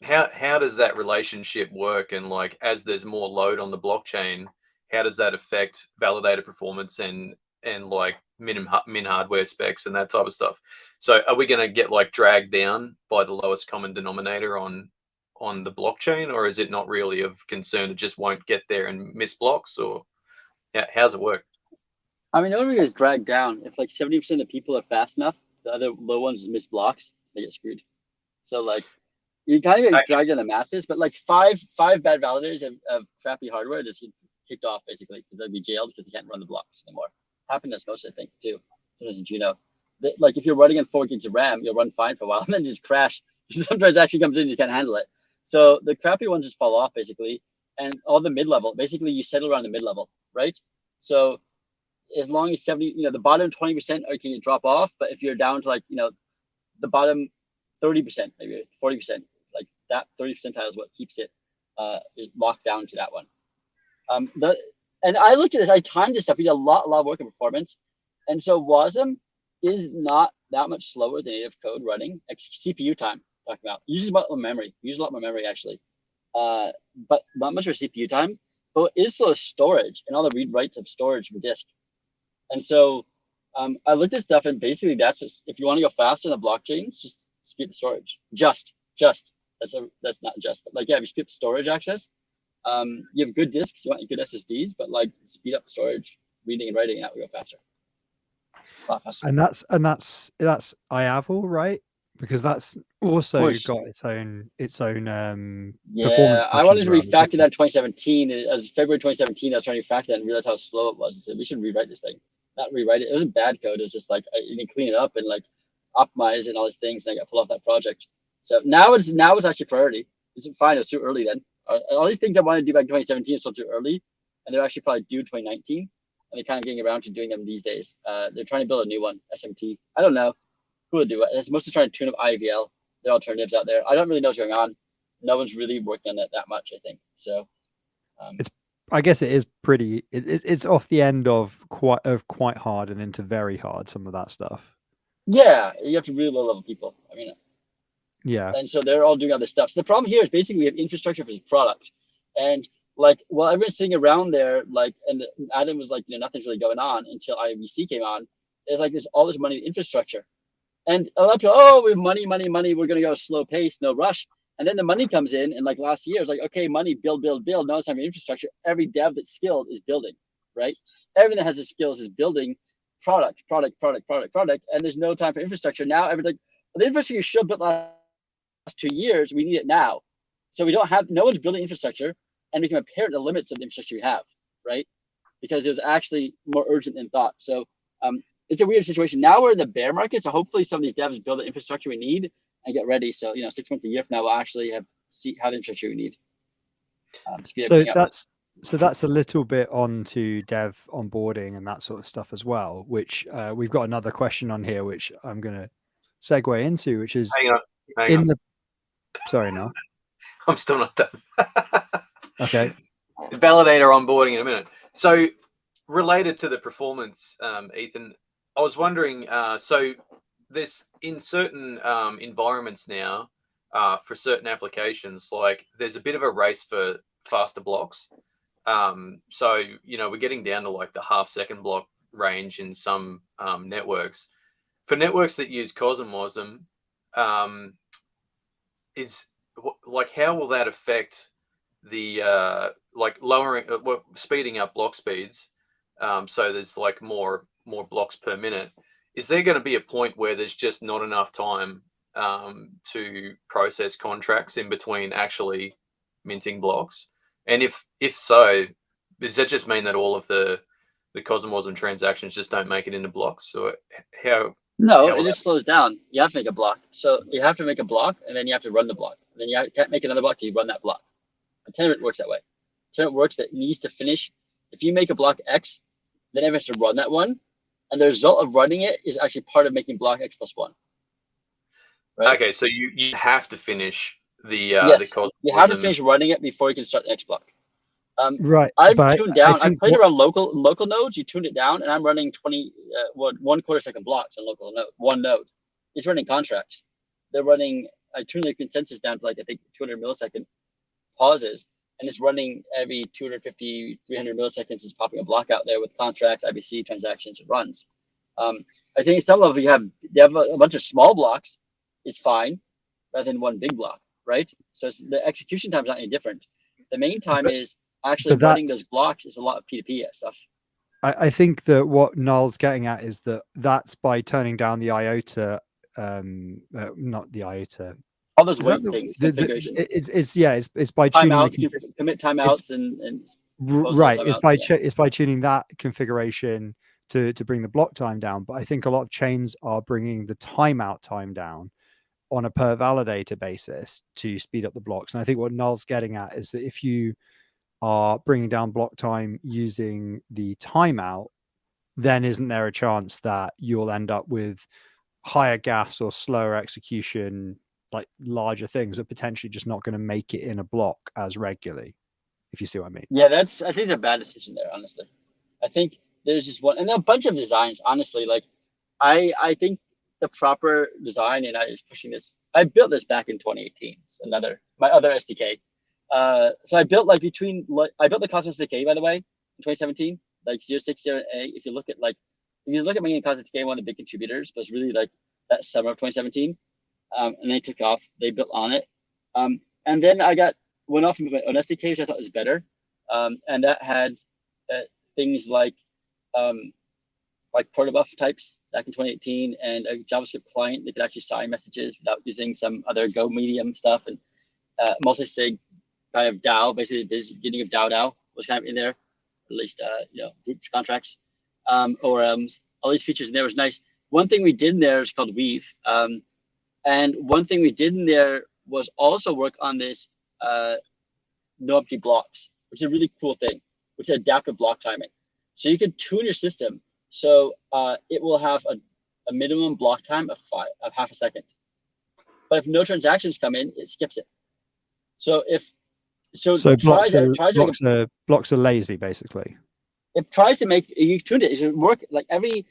how does that relationship work? And like as there's more load on the blockchain, how does that affect validator performance and like min hardware specs and that type of stuff? So are we going to get like dragged down by the lowest common denominator on the blockchain, or is it not really of concern? It just won't get there and miss blocks, or how's it work?
I mean, nobody gets dragged down. If like 70% of the people are fast enough, the other low ones miss blocks, they get screwed. So like you kind of get dragged in the masses, but like five bad validators of crappy hardware just get kicked off basically because they'd be jailed because they can't run the blocks anymore. Happened to us most, I think, too. Sometimes in Juno. Like if you're running on 4 gigs of RAM, you'll run fine for a while and then just crash. Some transaction comes in, you just can't handle it. So the crappy ones just fall off basically. And all the mid-level, basically you settle around the mid-level, right? So as long as 70, the bottom 20% can drop off, but if you're down to like, the bottom 30%, maybe 40%, like that 30 percentile is what keeps it locked down to that one. And I looked at this, I timed this stuff. We did a lot of work in performance. And so WASM is not that much slower than native code running. CPU time, talking about. Uses a lot more memory. Actually. But not much for CPU time. But what is slow is storage and all the read writes of storage from disk. And so I looked at stuff, and basically that's just, if you want to go faster in the blockchains, just speed the storage. Just that's not just, but like, yeah, if you speed up storage access, you have good disks, you want good SSDs, but like speed up storage, reading and writing, that will go faster. A lot faster.
And that's IAVL, right? Because that's also got its own performance.
Yeah, I wanted to
questions around
refactor that in 2017. As February 2017, I was trying to refactor that and realized how slow it was. I said we should rewrite this thing. Not rewrite it. It wasn't bad code. It was just like you can clean it up and like optimize it and all these things. And I got pulled off that project. So now it's actually priority. It's fine. It was too early then. All these things I wanted to do back in 2017 are still too early, and they're actually probably due 2019. And they're kind of getting around to doing them these days. They're trying to build a new one, SMT. I don't know who will do it. It's mostly trying to tune up IVL. There are alternatives out there. I don't really know what's going on. No one's really worked on it that much, I think. So
I guess it is pretty. It's off the end of quite hard and into very hard. Some of that stuff.
Yeah, you have to really low level people. I mean,
yeah.
And so they're all doing other stuff. So the problem here is basically we have infrastructure for this product, and like, well, everyone's sitting around there, like, and Adam was like, nothing's really going on until IBC came on. It's like there's all this money in infrastructure, and a lot of people, oh, we have money. We're gonna go slow pace, no rush. And then the money comes in, and like last year, it's like, okay, money, build. Now it's time for infrastructure. Every dev that's skilled is building, right? Everything that has the skills is building product, and there's no time for infrastructure now. Everything, the infrastructure should build last 2 years. We need it now, so we don't have. No one's building infrastructure, and we can apparent the limits of the infrastructure we have, right? Because it was actually more urgent than thought. So it's a weird situation. Now we're in the bear market, so hopefully some of these devs build the infrastructure we need and get ready. So 6 months, a year from now, we'll actually have the infrastructure we need.
So that's a little bit on to dev onboarding and that sort of stuff as well, which we've got another question on here, which I'm going to segue into, which is
hang on.
Sorry, no.
I'm still not done.
Okay.
Validator onboarding in a minute. So related to the performance, Ethan, I was wondering, so this in certain environments now, for certain applications, like there's a bit of a race for faster blocks. So, we're getting down to like the half-second block range in some networks. For networks that use CosmWasm, how will that affect the speeding up block speeds? So there's like more blocks per minute. Is there going to be a point where there's just not enough time to process contracts in between actually minting blocks? And if so, does that just mean that all of the CosmWasm transactions just don't make it into blocks? Or
No, it just slows down. You have to make a block. So you have to make a block, and then you have to run the block. And then you can't make another block till you run that block. And Tendermint works that way. Tendermint works that it needs to finish. If you make a block X, then everyone has to run that one. And the result of running it is actually part of making block X plus 1. Right?
Okay, so you have to finish the CosmWasm.
You have to finish running it before you can start the next block.
Right.
I've tuned down. I played around local nodes. You tune it down, and I'm running 1/4 second blocks on local node. One node. It's running contracts. They're running. I tuned the consensus down to like I think 200 millisecond pauses, and it's running every 250, 300 milliseconds. It's popping a block out there with contracts, IBC transactions, and runs. I think some of you have a bunch of small blocks. It's fine, rather than one big block, right? So the execution time is not any different. The main time is actually running those blocks is a lot of P2P stuff.
I think that what Null's getting at is that's by turning down the IOTA, not the IOTA.
All those WYND things, configurations.
It's by tuning
commit timeouts and
right. It's by tuning that configuration to bring the block time down. But I think a lot of chains are bringing the timeout time down on a per validator basis to speed up the blocks. And I think what Null's getting at is that if you are bringing down block time using the timeout, then isn't there a chance that you'll end up with higher gas or slower execution, like larger things that potentially just not going to make it in a block as regularly, if you see what I mean?
Yeah, I think it's a bad decision there, honestly. I think there's just one, and there are a bunch of designs, honestly. Like, I think the proper design, and I was pushing this. I built this back in 2018. It's my other SDK. So I built like I built the Cosmos Decay, by the way, in 2017, like 060A. If you look at Mania Cosmos Decay, one of the big contributors, but it's really like that summer of 2017. And they took off. They built on it. And then I went off of an SDK, which I thought was better. And that had things like protobuf types back in 2018, and a JavaScript client that could actually sign messages without using some other Go medium stuff, and multi-sig kind of DAO, basically the beginning of DAO was kind of in there, at least group contracts, ORMs, all these features in there was nice. One thing we did in there is called Weave, and one thing we did in there was also work on this no empty blocks, which is a really cool thing, which is adaptive block timing. So you can tune your system so it will have a minimum block time of half a second. But if no transactions come in, it skips it. So
blocks are lazy, basically.
It tries to make, you tuned it. It should work like every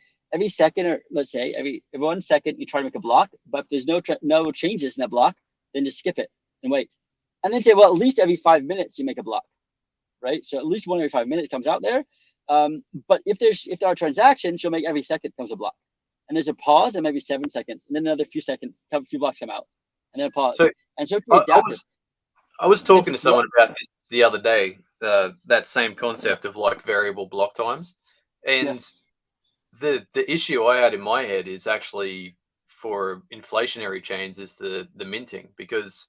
second, or let's say every 1 second, you try to make a block. But if there's no changes in that block, then just skip it and wait. And then say, well, at least every 5 minutes you make a block, right? So at least one every 5 minutes comes out there. But if there are transactions, you'll make every second comes a block. And there's a pause and maybe 7 seconds, and then another few seconds, a few blocks come out, and then a pause. So it can be adaptive.
I was talking to someone about this the other day, that same concept of like variable block times. And the issue I had in my head is actually for inflationary chains is the minting, because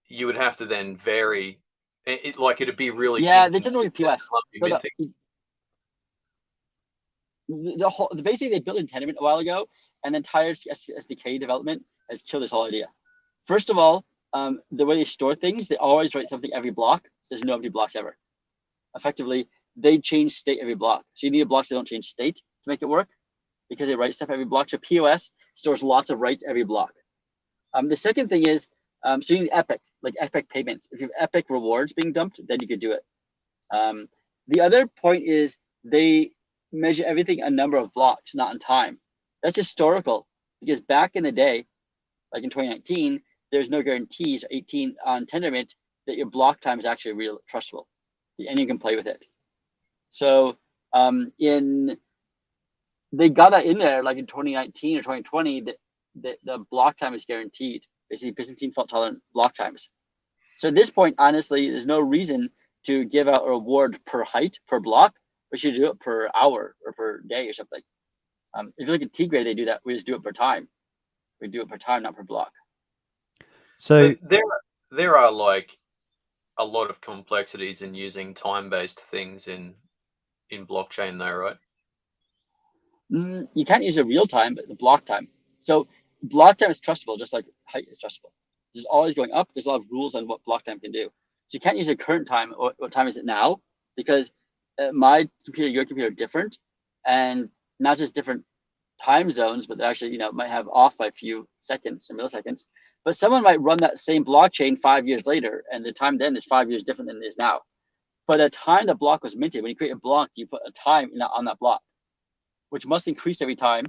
you would have to then vary it, like it'd be really
this isn't really POS. So basically they built in Tendermint a while ago, and the entire SDK development has killed this whole idea. First of all, the way they store things, they always write something every block. So there's no empty blocks ever. Effectively, they change state every block. So you need blocks that don't change state to make it work, because they write stuff every block. So POS stores lots of writes every block. The second thing is, so you need Epic, like Epic payments. If you have Epic rewards being dumped, then you could do it. The other point is they measure everything a number of blocks, not in time. That's historical, because back in the day, like in 2019, there's no guarantees 18 on Tendermint that your block time is actually real trustable, and you can play with it. So they got that in there like in 2019 or 2020 that the block time is guaranteed, basically Byzantine fault tolerant block times. So at this point, honestly, there's no reason to give out a reward per height, per block. We should do it per hour or per day or something. If you look at T-Grade, they do that. We just do it per time. We do it per time, not per block.
So
there are like a lot of complexities in using time-based things in blockchain, though, right?
You can't use the real time, but the block time. So block time is trustable, just like height is trustable. It's always going up. There's a lot of rules on what block time can do. So you can't use the current time. What time is it now? Because my computer, your computer are different, and not just different time zones, but they actually, might have off by a few seconds or milliseconds. But someone might run that same blockchain 5 years later, and the time then is 5 years different than it is now. But at the time the block was minted, when you create a block, you put a time on that block, which must increase every time,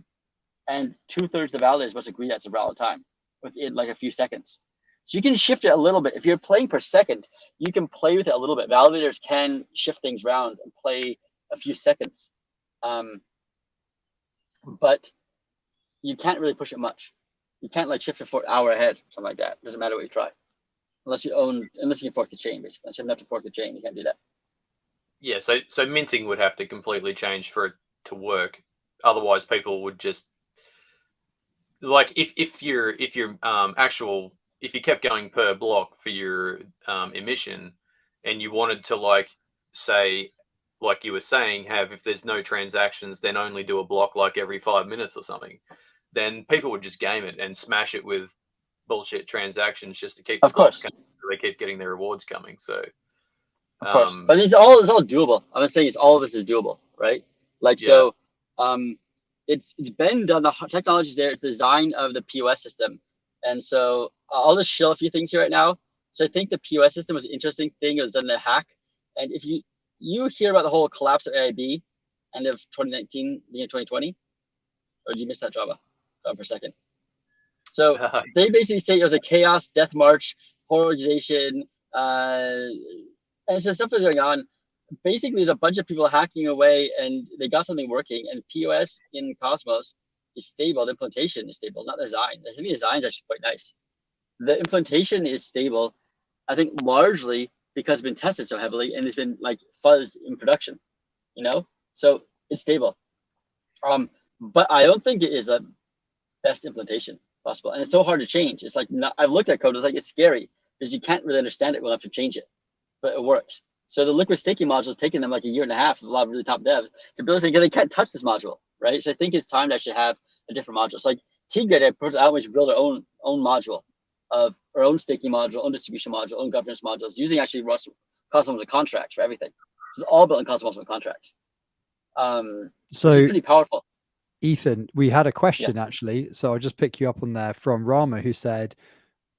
and 2/3 of the validators must agree that's a valid time within like a few seconds. So you can shift it a little bit. If you're playing per second, you can play with it a little bit. Validators can shift things around and play a few seconds. But you can't really push it much. You can't like shift it for an hour ahead, something like that. It doesn't matter what you try. Unless you can fork the chain, basically. Unless you have to fork the chain, you can't do that.
Yeah, so minting would have to completely change for it to work. Otherwise, people would just like if you kept going per block for your emission, and you wanted to like say, like you were saying, if there's no transactions, then only do a block like every 5 minutes or something, then people would just game it and smash it with bullshit transactions just to keep the blocks coming. They keep getting their rewards coming. So
of course, but it's all doable. I'm saying all of this is doable, right? Like so, it's been done. The technology is there. It's the design of the POS system, and so I'll just show a few things here right now. So I think the POS system was an interesting thing. It was done in a hack, and if you hear about the whole collapse of AIB, end of 2019, beginning of 2020, or did you miss that, Java? For a second. So they basically say it was a chaos, death march, horror organization, And so stuff is going on. Basically, there's a bunch of people hacking away, and they got something working. And POS in Cosmos is stable. The implementation is stable, not the design. I think the design is actually quite nice. The implementation is stable, I think, largely because it's been tested so heavily and it's been like fuzzed in production, you know. So it's stable. But I don't think it is the best implementation possible, and it's so hard to change. It's like I've looked at code. It's like it's scary because you can't really understand it well enough to change it, but it works. So the liquid staking module has taken them like a year and a half of a lot of really top devs to build this thing. They can't touch this module, right? So I think it's time to actually have a different module. So like T-Grid, I put out, we should build our own module of our own staking module, own distribution module, own governance modules, using actually CosmWasm contracts for everything. This is all built in CosmWasm contracts.
So
which is pretty powerful.
Ethan, we had a question actually, so I'll just pick you up on there from Rama, who said,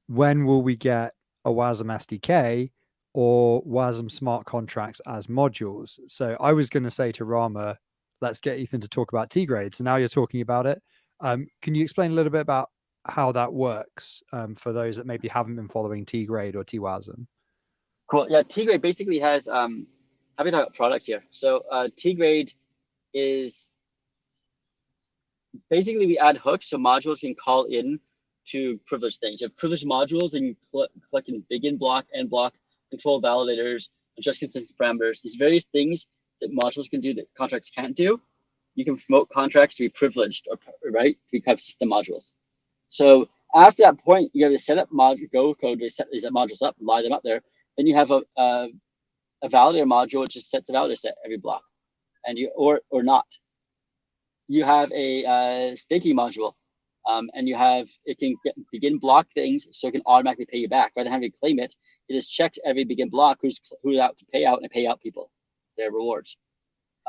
when will we get a WASM SDK or WASM smart contracts as modules? So I was going to say to Rama, let's get Ethan to talk about T-Grade. So now you're talking about it. Can you explain a little bit about how that works for those that maybe haven't been following T-Grade or TWASM?
Cool. Yeah, T-Grade basically has, happy to talk about product here. So T-Grade is basically we add hooks so modules can call in to privileged things. You have privileged modules and you click in begin block, end block, control validators, adjust consensus parameters. These various things that modules can do that contracts can't do. You can promote contracts to be privileged, or right, to become system modules. So after that point, you have to set up Go code to set these modules up, line them up there. Then you have a validator module which just sets a validator set every block, and you or not. You have a staking module, and you have it can begin block things, so it can automatically pay you back rather than having to claim it. It is checked every begin block who's out to pay out and pay out people their rewards.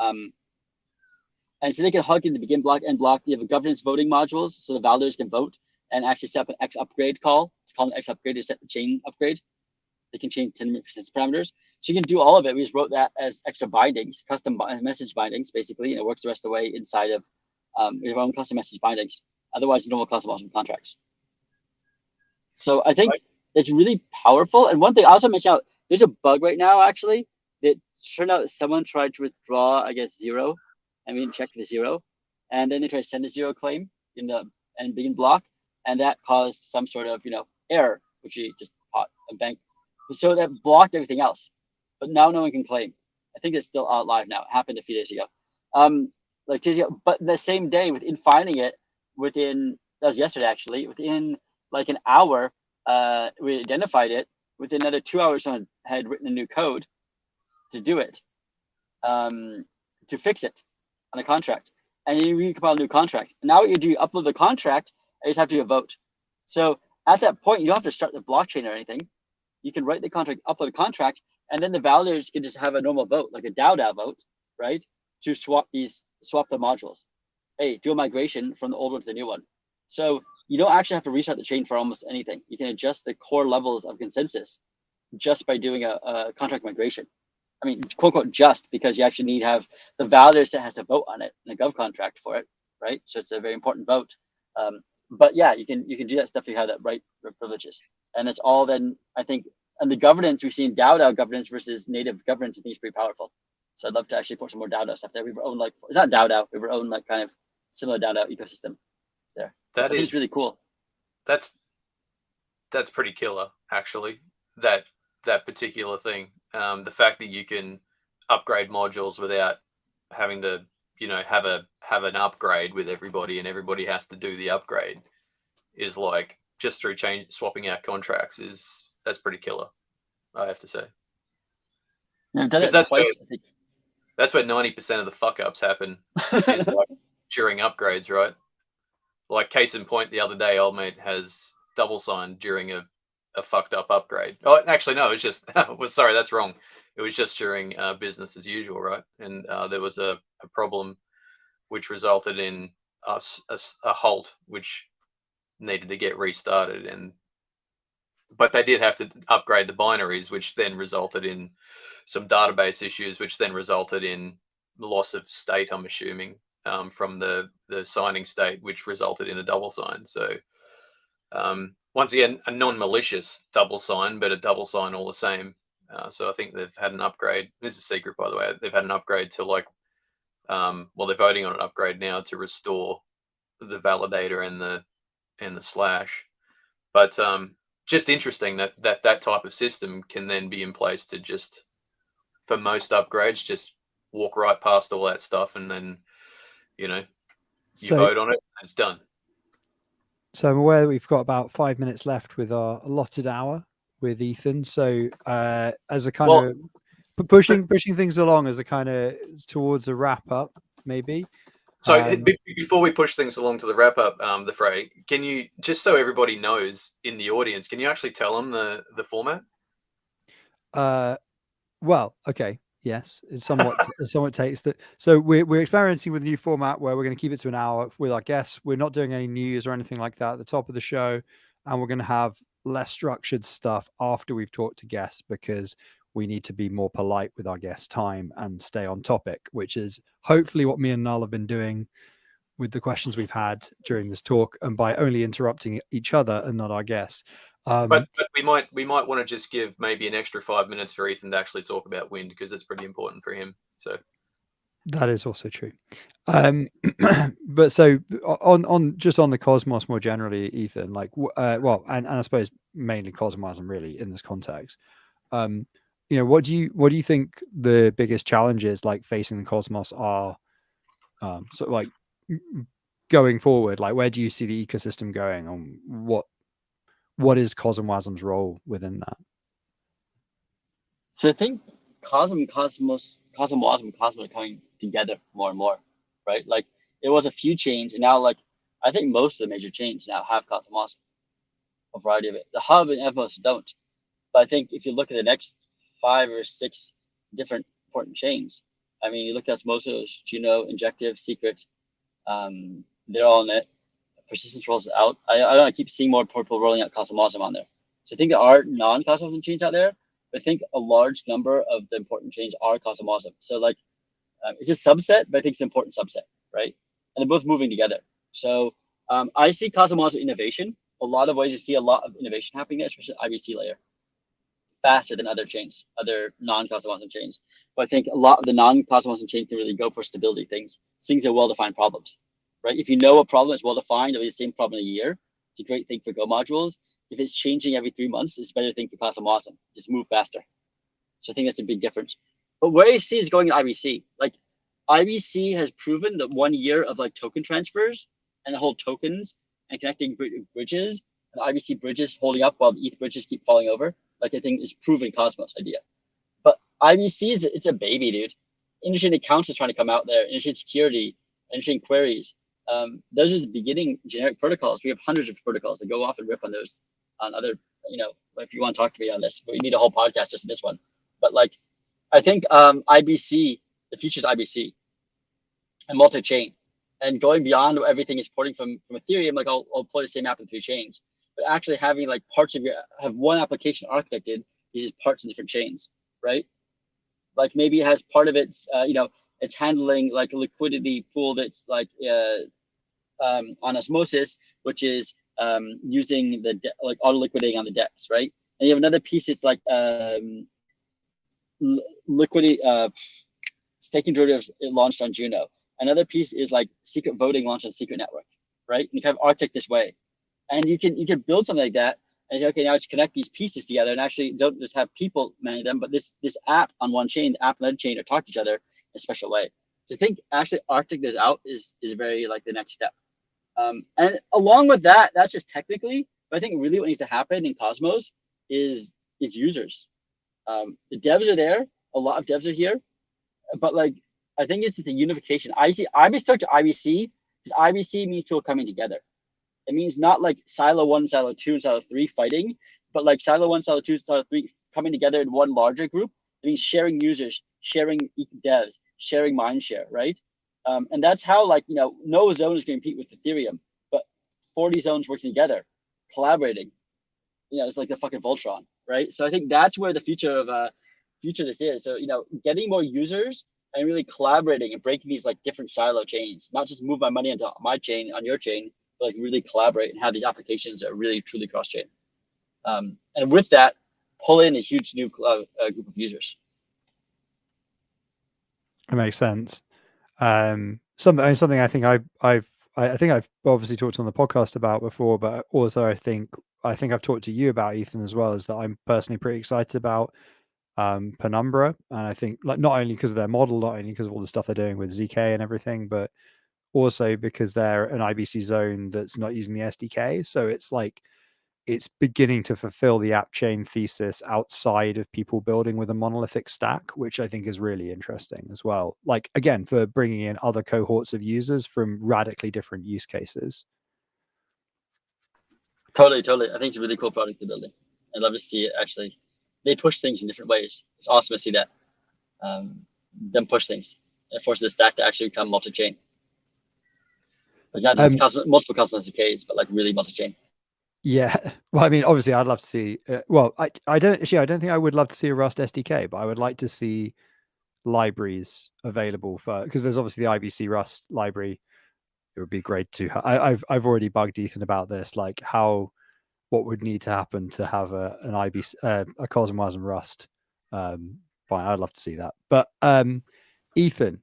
And so they can hug into begin block, end block. You have governance voting modules, so the validators can vote and actually set up an X upgrade call. It's called an X upgrade to set the chain upgrade. They can change 10% parameters. So you can do all of it. We just wrote that as extra bindings, custom message bindings, basically, and it works the rest of the way inside of we have our own custom message bindings. Otherwise, normal CosmWasm contracts. So I think it's really powerful. And one thing I also mentioned out, there's a bug right now, actually, that turned out that someone tried to withdraw, I guess, 0, and we didn't check the 0. And then they tried to send a 0 claim in the begin block, and that caused some sort of, error, which we just caught a bank. So that blocked everything else. But now no one can claim. I think it's still out live now. It happened a few days ago. But the same day, within finding it, that was yesterday actually, within like an hour, we identified it. Within another 2 hours, someone had written a new code to do it, to fix it on a contract. And you recompile a new contract. And now what you do, you upload the contract, and you just have to do a vote. So at that point, you don't have to start the blockchain or anything. You can write the contract, upload a contract, and then the validators can just have a normal vote, like a DAO vote, right? To swap the modules. Hey, do a migration from the old one to the new one. So you don't actually have to restart the chain for almost anything. You can adjust the core levels of consensus just by doing a contract migration. I mean, quote unquote, just because you actually need to have the validator set has to vote on it in a gov contract for it, right? So it's a very important vote. But yeah, you can do that stuff if you have that right privileges. And it's all then, I think, and the governance, we've seen DAO governance versus native governance, I think is pretty powerful. So I'd love to actually put some more DAO stuff there. We have our own, like, it's not DAO, we have our own, like, kind of similar DAO ecosystem there. That is really cool.
That's pretty killer, actually, that particular thing. The fact that you can upgrade modules without having to, have an upgrade with everybody, and everybody has to do the upgrade, is like just through swapping out contracts that's pretty killer, I have to say.
I've done it twice.
That's where 90% of the fuck ups happen is like during upgrades, right? Like case in point, the other day, old mate has double signed during a fucked up upgrade. Oh, actually, no, it's just sorry, that's wrong. It was just during business as usual, right? And there was a problem which resulted in a halt, which needed to get restarted. But they did have to upgrade the binaries, which then resulted in some database issues, which then resulted in loss of state, I'm assuming, from the signing state, which resulted in a double sign. So once again, a non-malicious double sign, but a double sign all the same. So I think they've had an upgrade. This is a secret, by the way. They've had an upgrade to like, well, they're voting on an upgrade now to restore the validator and the slash. But just interesting that type of system can then be in place to just, for most upgrades, just walk right past all that stuff, and then, you know, you vote on it, and it's done.
So I'm aware we've got about 5 minutes left with our allotted hour with Ethan. So as a kind of pushing things along as a kind of towards a wrap up, maybe.
So before we push things along to the wrap up, the Frey, can you, just so everybody knows in the audience, can you actually tell them the format?
Well, okay. Yes, it's somewhat takes that. So we're experimenting with a new format where we're going to keep it to an hour with our guests. We're not doing any news or anything like that at the top of the show, and we're going to have less structured stuff after we've talked to guests, because we need to be more polite with our guest time and stay on topic, which is hopefully what me and Null have been doing with the questions we've had during this talk, and by only interrupting each other and not our guests.
But we might want to just give maybe an extra 5 minutes for Ethan to actually talk about WYND, because it's pretty important for him. So
that is also true. But so on just on the Cosmos more generally, Ethan, like well, and I suppose mainly CosmWasm really in this context. You know, what do you think the biggest challenges like facing the Cosmos are? Sort of like going forward, like where do you see the ecosystem going, and what is CosmWasm's role within that?
So I think CosmWasm are coming together more and more, right? Like it was a few chains, and now like I think most of the major chains now have CosmWasm, a variety of it. The Hub and Evos don't, but I think if you look at the next 5 or 6 different important chains, I mean, you look at Osmosis, Juno, Injective, Secret, they're all in it. Persistence rolls out. I don't know, I keep seeing more people rolling out CosmWasm on there. So I think there are non-CosmWasm chains out there, but I think a large number of the important chains are CosmWasm. So like, it's a subset, but I think it's an important subset, right? And they're both moving together. So I see CosmWasm innovation. A lot of ways you see a lot of innovation happening there, especially IBC layer, faster than other chains, other non-CosmWasm chains. But I think a lot of the non-CosmWasm chains can really go for stability things are well-defined problems. Right? If you know a problem is well-defined, it'll be the same problem in a year. It's a great thing for Go modules. If it's changing every 3 months, it's a better thing for CosmWasm. Just move faster. So I think that's a big difference. But where I see is going in IBC. Like IBC has proven that 1 year of like token transfers and the whole tokens and connecting bridges, and IBC bridges holding up while the ETH bridges keep falling over, like I think is proven Cosmos idea. But IBC it's a baby, dude. Interchain accounts is trying to come out there. Interchain security, interchain queries. Those are the beginning generic protocols. We have hundreds of protocols that go off and riff on those, on other, you know, if you want to talk to me on this, we need a whole podcast just in this one. But like, I think IBC, the future is IBC and multi-chain, and going beyond everything is porting from Ethereum. Like I'll play the same app in 3 chains, but actually having like parts of have one application architected uses parts in different chains, right? Like maybe it has part of its, you know, it's handling like a liquidity pool that's like on Osmosis, which is using the like auto liquidating on the DEX, right? And you have another piece. It's like liquidity staking derivatives launched on Juno. Another piece is like secret voting launched on Secret Network, right? And you kind of architect this way, and you can build something like that. And okay, now let's connect these pieces together, and actually don't just have people manage them, but this app on one chain, the app on another chain, or talk to each other in a special way. So I think actually architect this out is very like the next step. And along with that, that's just technically, but I think really what needs to happen in Cosmos is users. The devs are there, a lot of devs are here, but like I think it's the unification. IBC stuck to IBC because IBC means people coming together. It means not like silo 1, silo 2, and silo 3 fighting, but like silo 1, silo 2, silo 3 coming together in one larger group. It means sharing users, sharing devs, sharing mindshare, right? And that's how, like, you know, no zone is going to compete with Ethereum, but 40 zones working together, collaborating. You know, it's like the fucking Voltron, right? So I think that's where the future of this is. So, you know, getting more users and really collaborating and breaking these like different silo chains, not just move my money into my chain on your chain, like really collaborate and have these applications that are really truly cross chain. And with that, pull in a huge new group of users.
It makes sense. Something I think I've obviously talked on the podcast about before, but also I think I've talked to you about, Ethan, as well, is that I'm personally pretty excited about Penumbra, and I think like not only because of their model, not only because of all the stuff they're doing with ZK and everything, but also because they're an IBC zone that's not using the SDK. So it's like it's beginning to fulfill the app chain thesis outside of people building with a monolithic stack, which I think is really interesting as well. Like, again, for bringing in other cohorts of users from radically different use cases.
Totally. I think it's a really cool product to build. I'd love to see it actually. They push things in different ways. It's awesome to see that. Them push things. It forces the stack to actually become multi-chain. Like not just multiple Cosmos SDKs, but like really multi-chain.
Yeah. Well, I mean, obviously I'd love to see, I don't think I would love to see a Rust SDK, but I would like to see libraries available for, because there's obviously the IBC Rust library. It would be great to, I've already bugged Ethan about this, like what would need to happen to have an IBC, a CosmWasm Rust. Fine, I'd love to see that. But Ethan,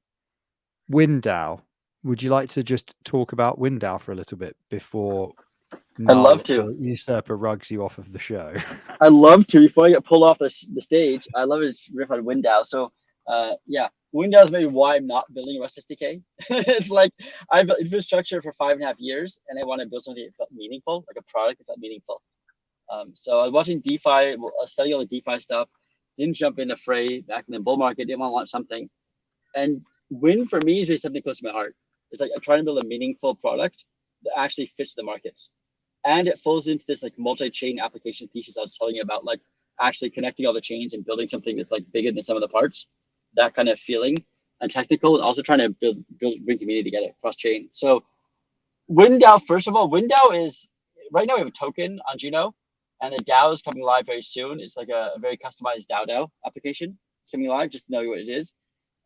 WYND, would you like to just talk about WYND for a little bit before
I'd love to.
Usurper rugs you off of the show?
I'd love to. Before I get pulled off the stage, I love to riff on WYND. So yeah, WYND is maybe why I'm not building a Rust SDK. It's like I've built infrastructure for 5.5 years, and I want to build something that felt meaningful, like a product that felt meaningful. So I was watching DeFi, studying all the DeFi stuff. Didn't jump into Frey back in the bull market. Didn't want to launch something. And WYND for me is really something close to my heart. It's like I'm trying to build a meaningful product that actually fits the markets. And it falls into this like multi-chain application thesis I was telling you about, like actually connecting all the chains and building something that's like bigger than some of the parts. That kind of feeling and technical, and also trying to bring community together cross chain. So WYND, first of all, WYND is right now we have a token on Juno, and the DAO is coming live very soon. It's like a very customized DAO application. It's coming live, just to know what it is.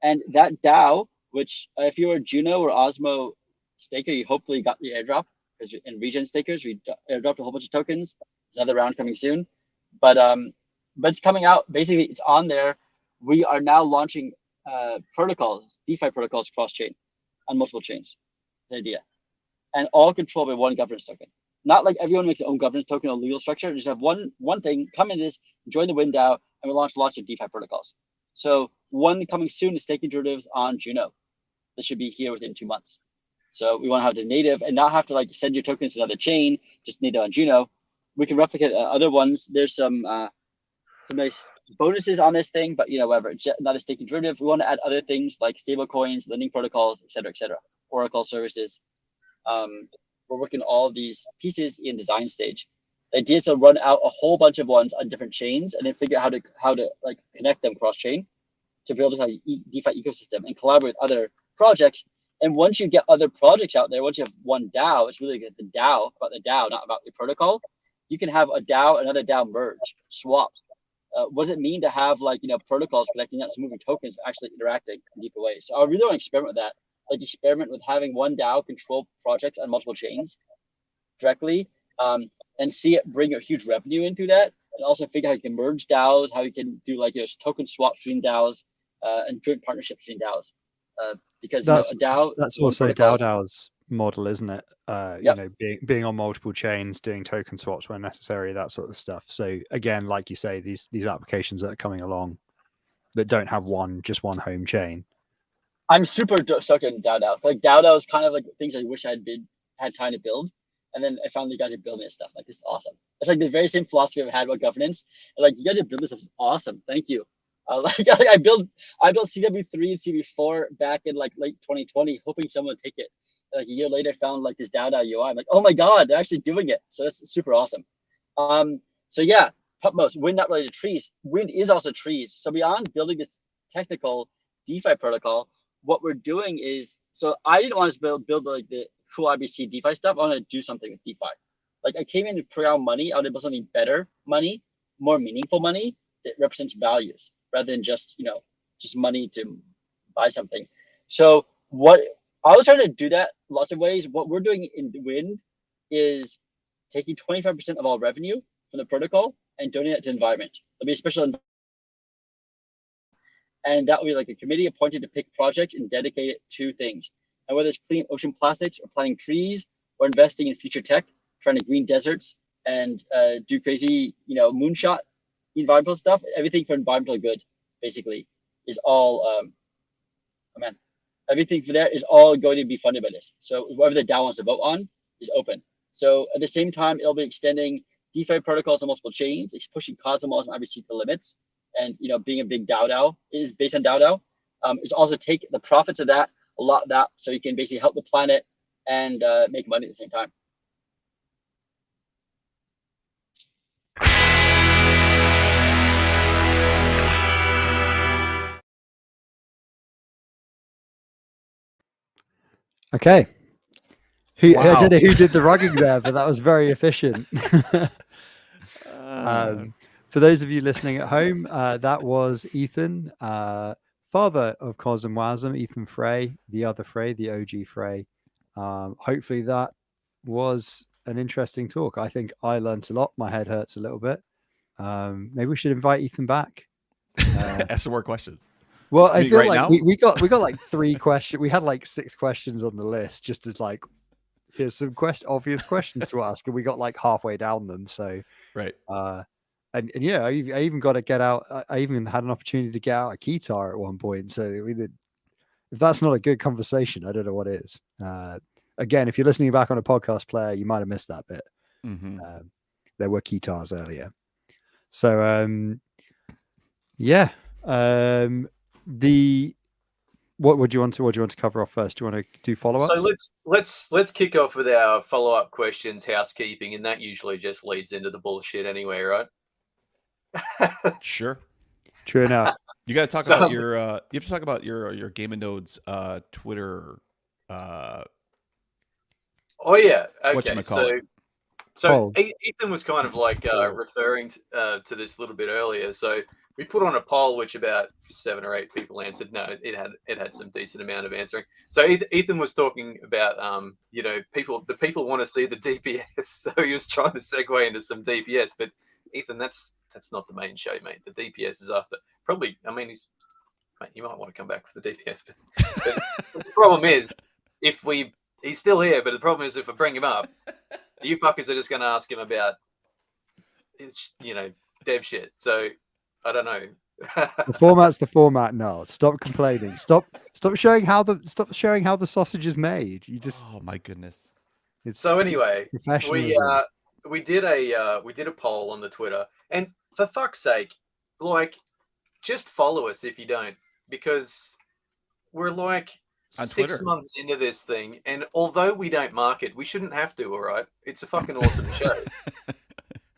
And that DAO, which if you were Juno or Osmo staker, you hopefully got the airdrop, because in regen stakers, we airdropped a whole bunch of tokens. There's another round coming soon. But it's coming out. Basically, it's on there. We are now launching protocols, DeFi protocols cross-chain on multiple chains. The idea. And all controlled by one governance token. Not like everyone makes their own governance token or legal structure. Just have one thing, come into this, join the WYND DAO, and we launch lots of DeFi protocols. So one coming soon is staking derivatives on Juno. This should be here within 2 months. So we want to have the native and not have to like send your tokens to another chain, just native on Juno. We can replicate other ones. There's some nice bonuses on this thing, but whatever. Another staking derivative. We want to add other things like stable coins, lending protocols, etc., Oracle services. We're working all of these pieces in design stage. The idea is to run out a whole bunch of ones on different chains and then figure out how to like connect them cross chain to build a DeFi ecosystem and collaborate with other projects. And once you get other projects out there, once you have one DAO, it's really the DAO, about the DAO, not about the protocol. You can have a DAO, another DAO merge, swap. What does it mean to have like protocols connecting, not just moving tokens, but actually interacting in deeper ways? So I really want to experiment with that, like experiment with having one DAO control projects on multiple chains directly, and see it bring a huge revenue into that, and also figure out how you can merge DAOs, how you can do like token swaps between DAOs, and joint partnerships between DAOs. Because a DAO,
that's also DAO's model, isn't it? Being on multiple chains, doing token swaps when necessary, that sort of stuff. So again, like you say, these applications that are coming along that don't have just one home chain.
I'm super stuck in DAO. Like DAO is kind of like things I wish I had time to build, and then I found you guys are building this stuff. Like this is awesome. It's like the very same philosophy I've had about governance. And, like you guys are building this stuff. Is awesome. Thank you. I built CW3 and CW4 back in like late 2020, hoping someone would take it. Like a year later, I found like this DAO UI. I'm like, oh my god, they're actually doing it. So that's super awesome. So yeah, Pupmos, WYND not related to trees. WYND is also trees. So beyond building this technical DeFi protocol, what we're doing is, so I didn't want to build like the cool IBC DeFi stuff. I want to do something with DeFi. Like I came in to put out money. I want to build something better money, more meaningful money that represents values, rather than just just money to buy something. So what I was trying to do that lots of ways. What we're doing in WYND is taking 25% of all revenue from the protocol and donating it to environment. There'll be a special, and that will be like a committee appointed to pick projects and dedicate it to things. And whether it's clean ocean plastics or planting trees or investing in future tech, trying to green deserts and do crazy, moonshot environmental stuff, everything for environmental good, basically, is all, everything for there is all going to be funded by this. So whatever the DAO wants to vote on is open. So at the same time, it'll be extending DeFi protocols on multiple chains. It's pushing CosmWasm obviously to the limits. And being a big DAO is based on DAO. It's also take the profits of that, a lot of that, so you can basically help the planet and make money at the same time.
Okay. I
Wow.
don't know who did the rugging there, but that was very efficient. For those of you listening at home, that was Ethan, father of CosmWasm, Ethan Frey, the other Frey, the OG Frey. Hopefully that was an interesting talk. I think I learned a lot. My head hurts a little bit. Maybe we should invite Ethan back.
Ask some more questions.
Well, I feel
right
like
now?
we got like 3 questions. We had like 6 questions on the list, just as like, here's some obvious questions to ask, and we got like halfway down them. So
Right.
And yeah, I even got to get out. I even had an opportunity to get out a guitar at one point. So if that's not a good conversation, I don't know what is. Again, if you're listening back on a podcast player, you might have missed that bit.
Mm-hmm.
There were guitars earlier. So yeah. What would you want to cover off first? Do you want to do follow-ups?
So let's kick off with our follow-up questions, housekeeping, and that usually just leads into the bullshit anyway, right?
Sure.
True enough.
You got to talk about your. You have to talk about your Game and Nodes Twitter.
Oh yeah. Okay. So Ethan was kind of like referring to this a little bit earlier. So we put on a poll, which about 7 or 8 people answered. No, it had some decent amount of answering. So Ethan was talking about the people want to see the DPS. So he was trying to segue into some DPS, but Ethan, that's not the main show, mate. The DPS is after. Probably, I mean, you might want to come back for the DPS, but the problem is he's still here. But the problem is if I bring him up, you fuckers are just going to ask him about dev shit. So I don't know.
The format's the format. No, stop complaining. Stop showing how the sausage is made. You just.
Oh my goodness.
So anyway,
professionalism.
we did a poll on the Twitter, and for fuck's sake, like, just follow us if you don't, because we're like
on
6
Twitter.
months into this thing, and although we don't market, we shouldn't have to. All right, it's a fucking awesome show.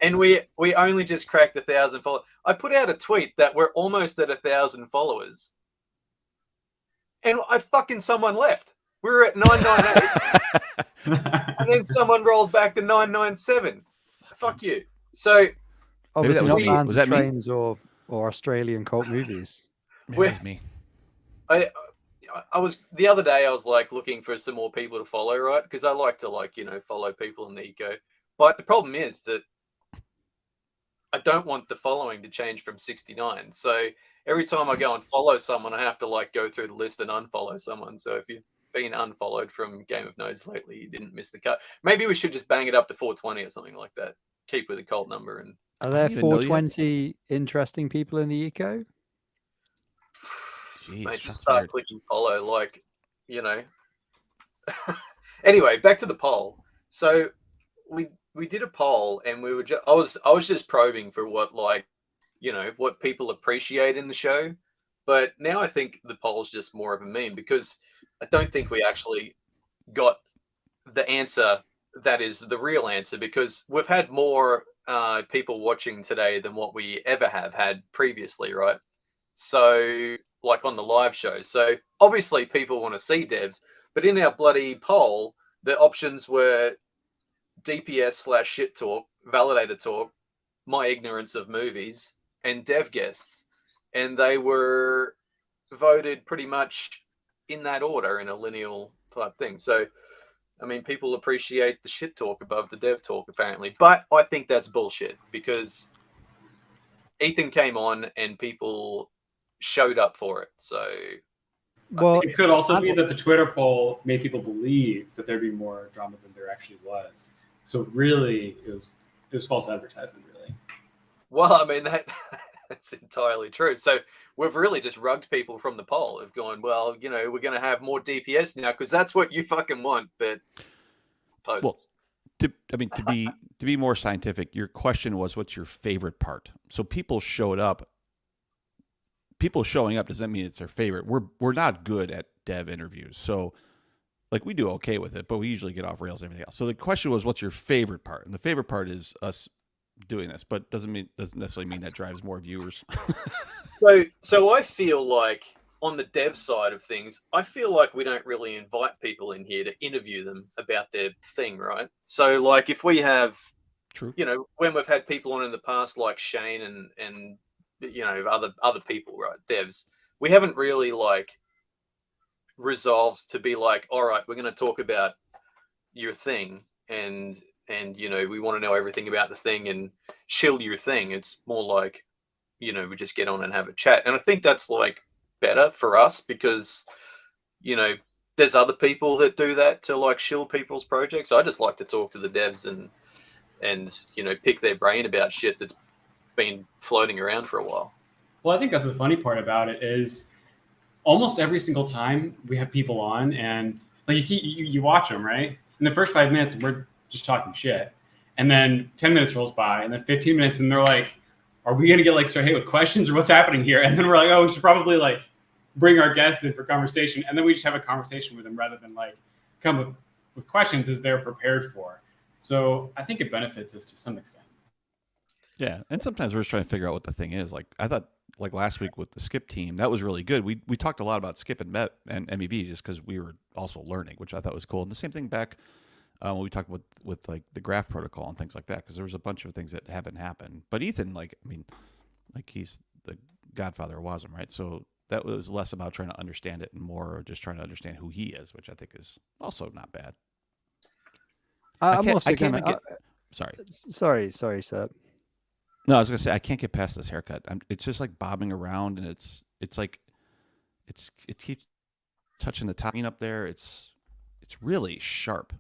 And we only just cracked 1,000 followers. I put out a tweet that we're almost at 1,000 followers, and someone left. We were at 998, and then someone rolled back to 997. Fuck you. So
obviously not fans
was
of
that
trains or Australian cult movies.
Maybe it was me.
I was the other day. I was like looking for some more people to follow, right? Because I like to follow people in the eco. But the problem is that I don't want the following to change from 69. So every time I go and follow someone, I have to go through the list and unfollow someone. So if you've been unfollowed from Game of Nodes lately, you didn't miss the cut. Maybe we should just bang it up to 420 or something like that. Keep with the cult number. And
are there 420 interesting people in the eco?
Jeez,
mate, just start clicking follow, Anyway, back to the poll. So we did a poll, and we were I was just probing for what what people appreciate in the show. But now I think the poll's just more of a meme, because I don't think we actually got the answer that is the real answer, because we've had more people watching today than what we ever have had previously, right? So on the live show. So obviously people want to see devs, but in our bloody poll, the options were DPS / shit talk, validator talk, my ignorance of movies, and dev guests. And they were voted pretty much in that order, in a lineal type thing. So I mean, people appreciate the shit talk above the dev talk, apparently. But I think that's bullshit because Ethan came on and people showed up for it. So
Well,
It could also be that the Twitter poll made people believe that there'd be more drama than there actually was. So really, it was false advertisement, really.
well, I mean that's entirely true. So we've really just rugged people from the poll of going, well, you know, we're going to have more DPS now because that's what you fucking want. But posts.
Well, to be more scientific, your question was, what's your favorite part? So people showed up. People showing up doesn't mean it's their favorite. We're not good at dev interviews, so like we do okay with it, but we usually get off rails and everything else. So the question was, what's your favorite part? And the favorite part is us doing this, but doesn't necessarily mean that drives more viewers.
So I feel like on the dev side of things, I feel like we don't really invite people in here to interview them about their thing, right? So like if we have,
True.
you know, when we've had people on in the past like Shane and you know other people, right, devs, we haven't really like resolved to be like, all right, we're going to talk about your thing and you know we want to know everything about the thing and shill your thing. It's more like, you know, we just get on and have a chat, and I think that's like better for us because, you know, there's other people that do that to like shill people's projects. I just like to talk to the devs and you know pick their brain about shit that's been floating around for a while.
Well, I think that's the funny part about it is almost every single time we have people on and like you watch them, right? In the first 5 minutes, we're just talking shit. And then 10 minutes rolls by and then 15 minutes and they're like, are we going to get like start hit with questions or what's happening here? And then we're like, oh, we should probably like bring our guests in for conversation. And then we just have a conversation with them rather than like come with questions as they're prepared for. So I think it benefits us to some extent.
Yeah, and sometimes we're just trying to figure out what the thing is. Like I thought, like last week with the Skip team, that was really good. We talked a lot about Skip and MEV just because we were also learning, which I thought was cool. And the same thing back when we talked with like the graph protocol and things like that, because there was a bunch of things that haven't happened. But Ethan, like I mean, like he's the godfather of WASM, right? So that was less about trying to understand it and more just trying to understand who he is, which I think is also not bad.
I'm also going to.
Sorry,
sir.
No, I was gonna say I can't get past this haircut. It's just like bobbing around, and it's like it keeps touching the top up there. It's really sharp.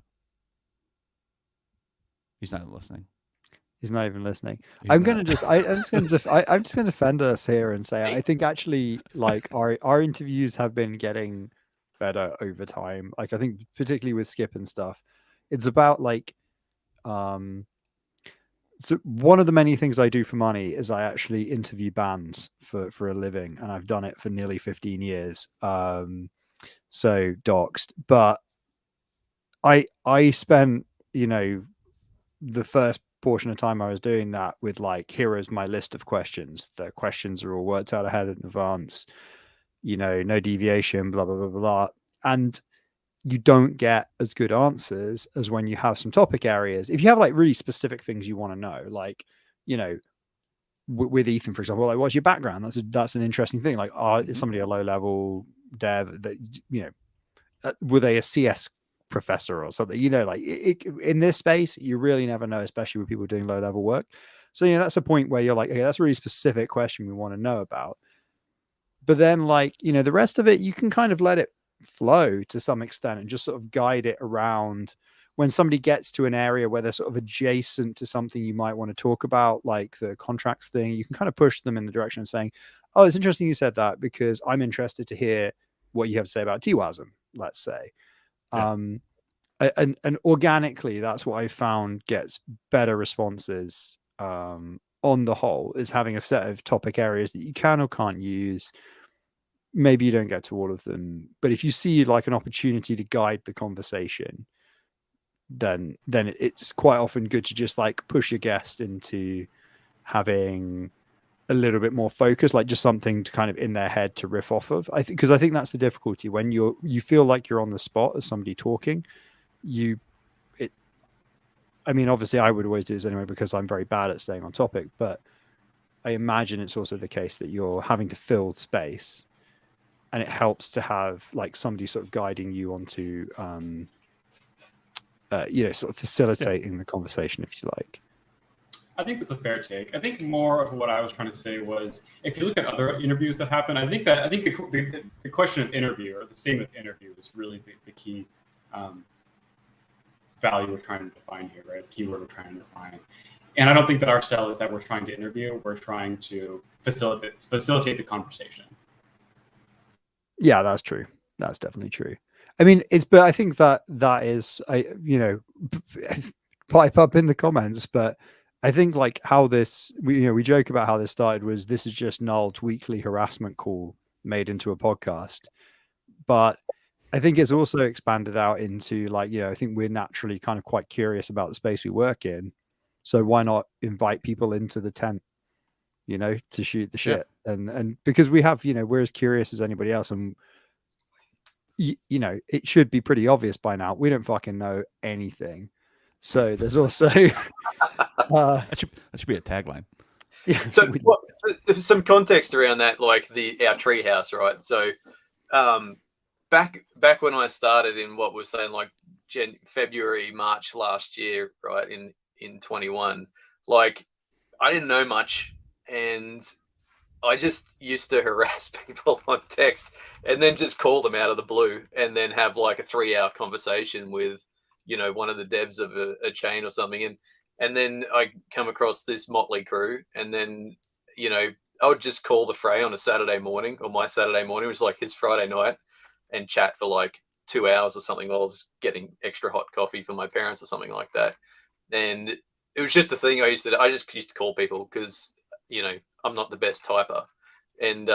He's not listening.
He's not even listening. I'm just going to defend us here and say I think actually like our interviews have been getting better over time. Like I think particularly with Skip and stuff, it's about like so one of the many things I do for money is I actually interview bands for a living, and I've done it for nearly 15 years. So doxed, but I spent, you know, the first portion of time I was doing that with like, here is my list of questions. The questions are all worked out ahead in advance, you know, no deviation, blah, blah, blah, blah. And you don't get as good answers as when you have some topic areas. If you have like really specific things you want to know, like, you know, with Ethan, for example, like what's your background? That's an interesting thing. Like, is somebody a low level dev that, you know, were they a CS professor or something? You know, like in this space, you really never know, especially with people doing low level work. So, you know, that's a point where you're like, okay, that's a really specific question we want to know about. But then, like, you know, the rest of it, you can kind of let it flow to some extent and just sort of guide it around. When somebody gets to an area where they're sort of adjacent to something you might want to talk about, like the contracts thing, you can kind of push them in the direction of saying, oh, it's interesting you said that because I'm interested to hear what you have to say about TWASM, let's say. Yeah. And organically, that's what I found gets better responses on the whole, is having a set of topic areas that you can or can't use. Maybe you don't get to all of them, but if you see like an opportunity to guide the conversation, then it's quite often good to just like push your guest into having a little bit more focus, like just something to kind of in their head to riff off of. I think that's the difficulty when you feel like you're on the spot as somebody talking. I mean, obviously I would always do this anyway because I'm very bad at staying on topic, but I imagine it's also the case that you're having to fill space, and it helps to have like somebody sort of guiding you onto sort of facilitating the conversation, if you like.
I think that's a fair take. I think more of what I was trying to say was, if you look at other interviews that happen, I think the question of interview, or the statement of interview, is really the key value we're trying to define here, right? The keyword we're trying to define. And I don't think that our sell is that we're trying to interview. We're trying to facilitate the conversation.
Yeah, that's true. That's definitely true. I mean, but I think that is, pipe up in the comments, but I think like how this, we joke about how this started was, this is just Noel's weekly harassment call made into a podcast. But I think it's also expanded out into like, I think we're naturally kind of quite curious about the space we work in. So why not invite people into the tent, to shoot the shit? Yeah. And because we have, we're as curious as anybody else. And, it should be pretty obvious by now. We don't fucking know anything. So there's also
that should be a tagline.
Yeah. So some context around that, like our treehouse, right? So back when I started in what we're saying, like February, March last year, right, in 21, like I didn't know much, and I just used to harass people on text and then just call them out of the blue and then have like a 3-hour conversation with, one of the devs of a chain or something. And then I come across this motley crew, and then, I would just call the Frey on a Saturday morning, or my Saturday morning, which was like his Friday night, and chat for like 2 hours or something while I was getting extra hot coffee for my parents or something like that. And it was just a thing I just used to call people because, I'm not the best typer, and,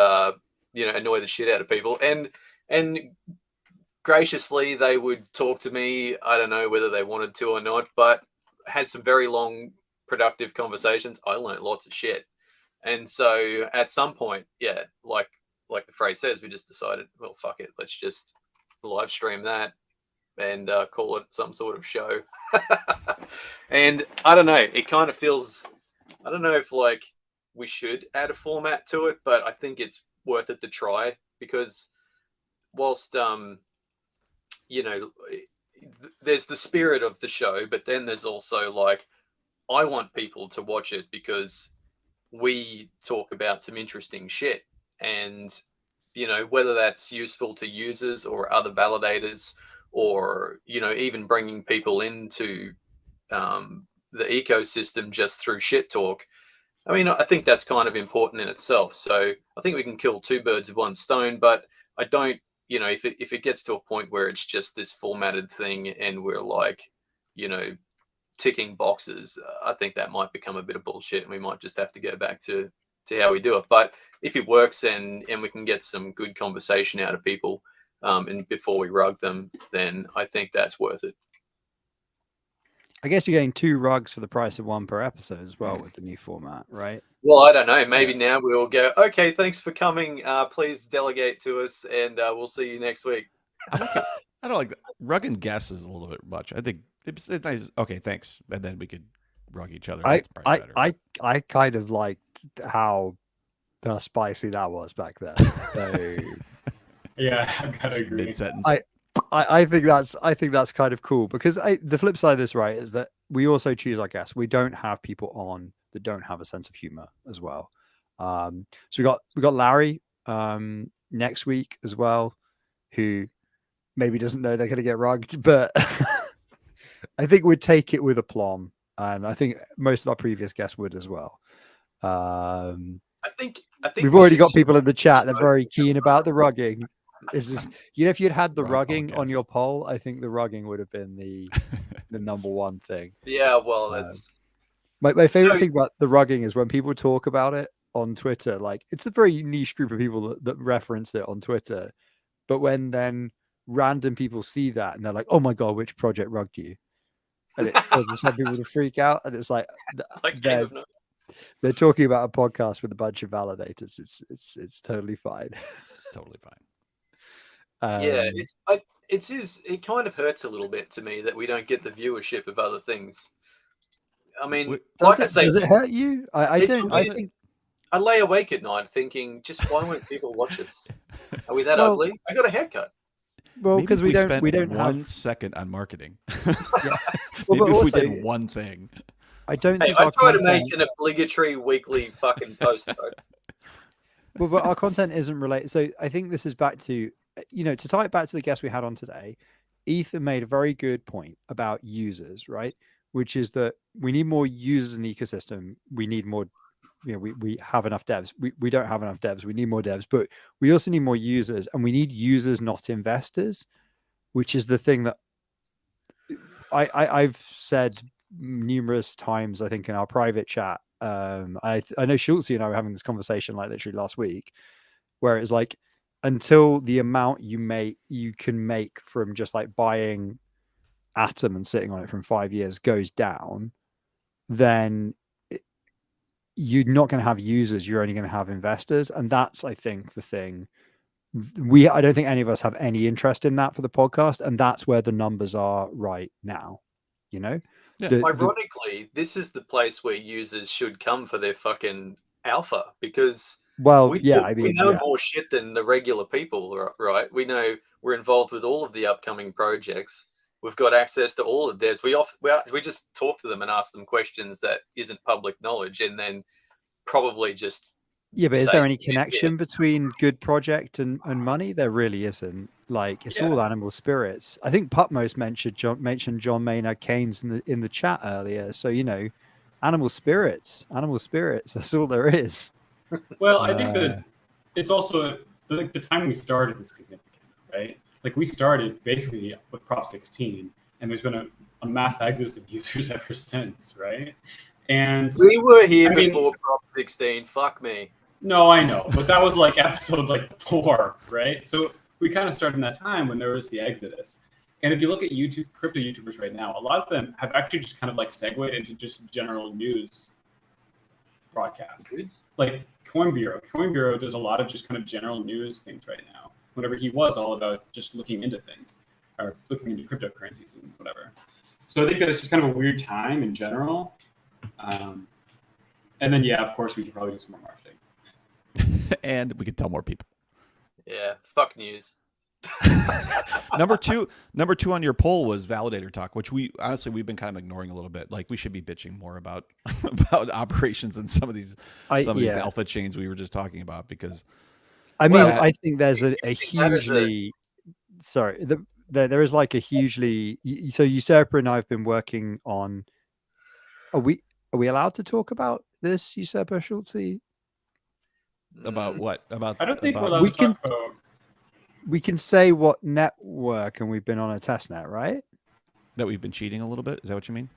annoy the shit out of people. And graciously, they would talk to me. I don't know whether they wanted to or not, but had some very long, productive conversations. I learned lots of shit. And so at some point, like the phrase says, we just decided, well, fuck it. Let's just live stream that and call it some sort of show. And I don't know. It kind of feels, I don't know if like we should add a format to it, but I think it's worth it to try, because whilst, there's the spirit of the show, but then there's also like, I want people to watch it because we talk about some interesting shit, and, whether that's useful to users or other validators, or, even bringing people into the ecosystem just through shit talk. I mean, I think that's kind of important in itself. So I think we can kill 2 birds with 1 stone, but I don't, if it gets to a point where it's just this formatted thing and we're like, ticking boxes, I think that might become a bit of bullshit, and we might just have to go back to how we do it. But if it works and we can get some good conversation out of people, and before we rug them, then I think that's worth it.
I guess you're getting 2 rugs for the price of 1 per episode as well with the new format, right?
Well, I don't know. Maybe now we will go, okay, thanks for coming. Please delegate to us, and we'll see you next week.
I don't like that. Rug and guess is a little bit much. I think it's nice. Okay, thanks. And then we could rug each other. That's probably better.
I kind of liked how spicy that was back then. So
yeah, I've got to agree.
Mid-sentence.
I think that's kind of cool, because the flip side of this, right, is that we also choose our guests. We don't have people on that don't have a sense of humor as well. So we got Larry next week as well, who maybe doesn't know they're going to get rugged, but I think we'd take it with aplomb, and I think most of our previous guests would as well.
I think
we've already got people in the chat. They're very keen about the rugging. If you'd had the rugging on your poll, I think the rugging would have been the number 1 thing.
Yeah, well, that's
my favorite thing about the rugging is when people talk about it on Twitter. Like, it's a very niche group of people that reference it on Twitter, but when then random people see that and they're like, "Oh my god, which project rugged you?" and it causes some people to freak out, and it's like they're talking about a podcast with a bunch of validators. It's totally fine.
It's totally fine.
It kind of hurts a little bit to me that we don't get the viewership of other things. I mean,
does it hurt you? I think
I lay awake at night thinking, just why won't people watch us? Are we that ugly? I got a haircut.
Well,
Maybe
because
if
we don't
spent
we don't
1 second on marketing.
Well,
Maybe
but
if we
also,
did one thing.
I don't
Hey,
think
I
our
try to
content.
make an obligatory weekly fucking post. Though.
Well, but our content isn't related. So I think this is back to, to tie it back to the guest we had on today. Ethan made a very good point about users, right? Which is that we need more users in the ecosystem. We need more, we have enough devs. We don't have enough devs. We need more devs, but we also need more users, and we need users, not investors, which is the thing that I've said numerous times, I think, in our private chat. I know Schultze and I were having this conversation like literally last week, where it's like, until the amount you can make from just like buying Atom and sitting on it from 5 years goes down, then you're not going to have users. You're only going to have investors, and that's, I think, the thing. I don't think any of us have any interest in that for the podcast, and that's where the numbers are right now.
Yeah.
Ironically, this is the place where users should come for their fucking alpha, because we know more shit than the regular people, right? We know we're involved with all of the upcoming projects. We've got access to all of theirs. We just talk to them and ask them questions that isn't public knowledge, and then probably just
but is there any connection between good project and money? There really isn't. Like, it's all animal spirits. I think Putmost mentioned John Maynard Keynes in the chat earlier. So animal spirits. That's all there is.
Well, I think that it's also the time we started is significant, right? Like, we started basically with Prop 16, and there's been a mass exodus of users ever since, right? And
we were here before Prop 16. Fuck me.
No, I know, but that was like episode 4, right? So we kind of started in that time when there was the exodus. And if you look at crypto YouTubers right now, a lot of them have actually just kind of segued into just general news broadcasts. Like Coin Bureau does a lot of just kind of general news things right now. Whenever he was all about just looking into things or looking into cryptocurrencies and whatever. So I think that it's just kind of a weird time in general. And then, of course, we should probably do some more marketing.
And we could tell more people.
Yeah, fuck news.
Number two on your poll was validator talk, which we've been kind of ignoring a little bit. Like, we should be bitching more about operations and some of these alpha chains we were just talking about, because
I think there's a hugely there is like a hugely, so Usurper and I have been working on, are we allowed to talk about this, Usurper Schultze?
About what?
I don't think we're allowed to talk about.
We can say what network, and we've been on a test net, right?
That we've been cheating a little bit. Is that what you mean?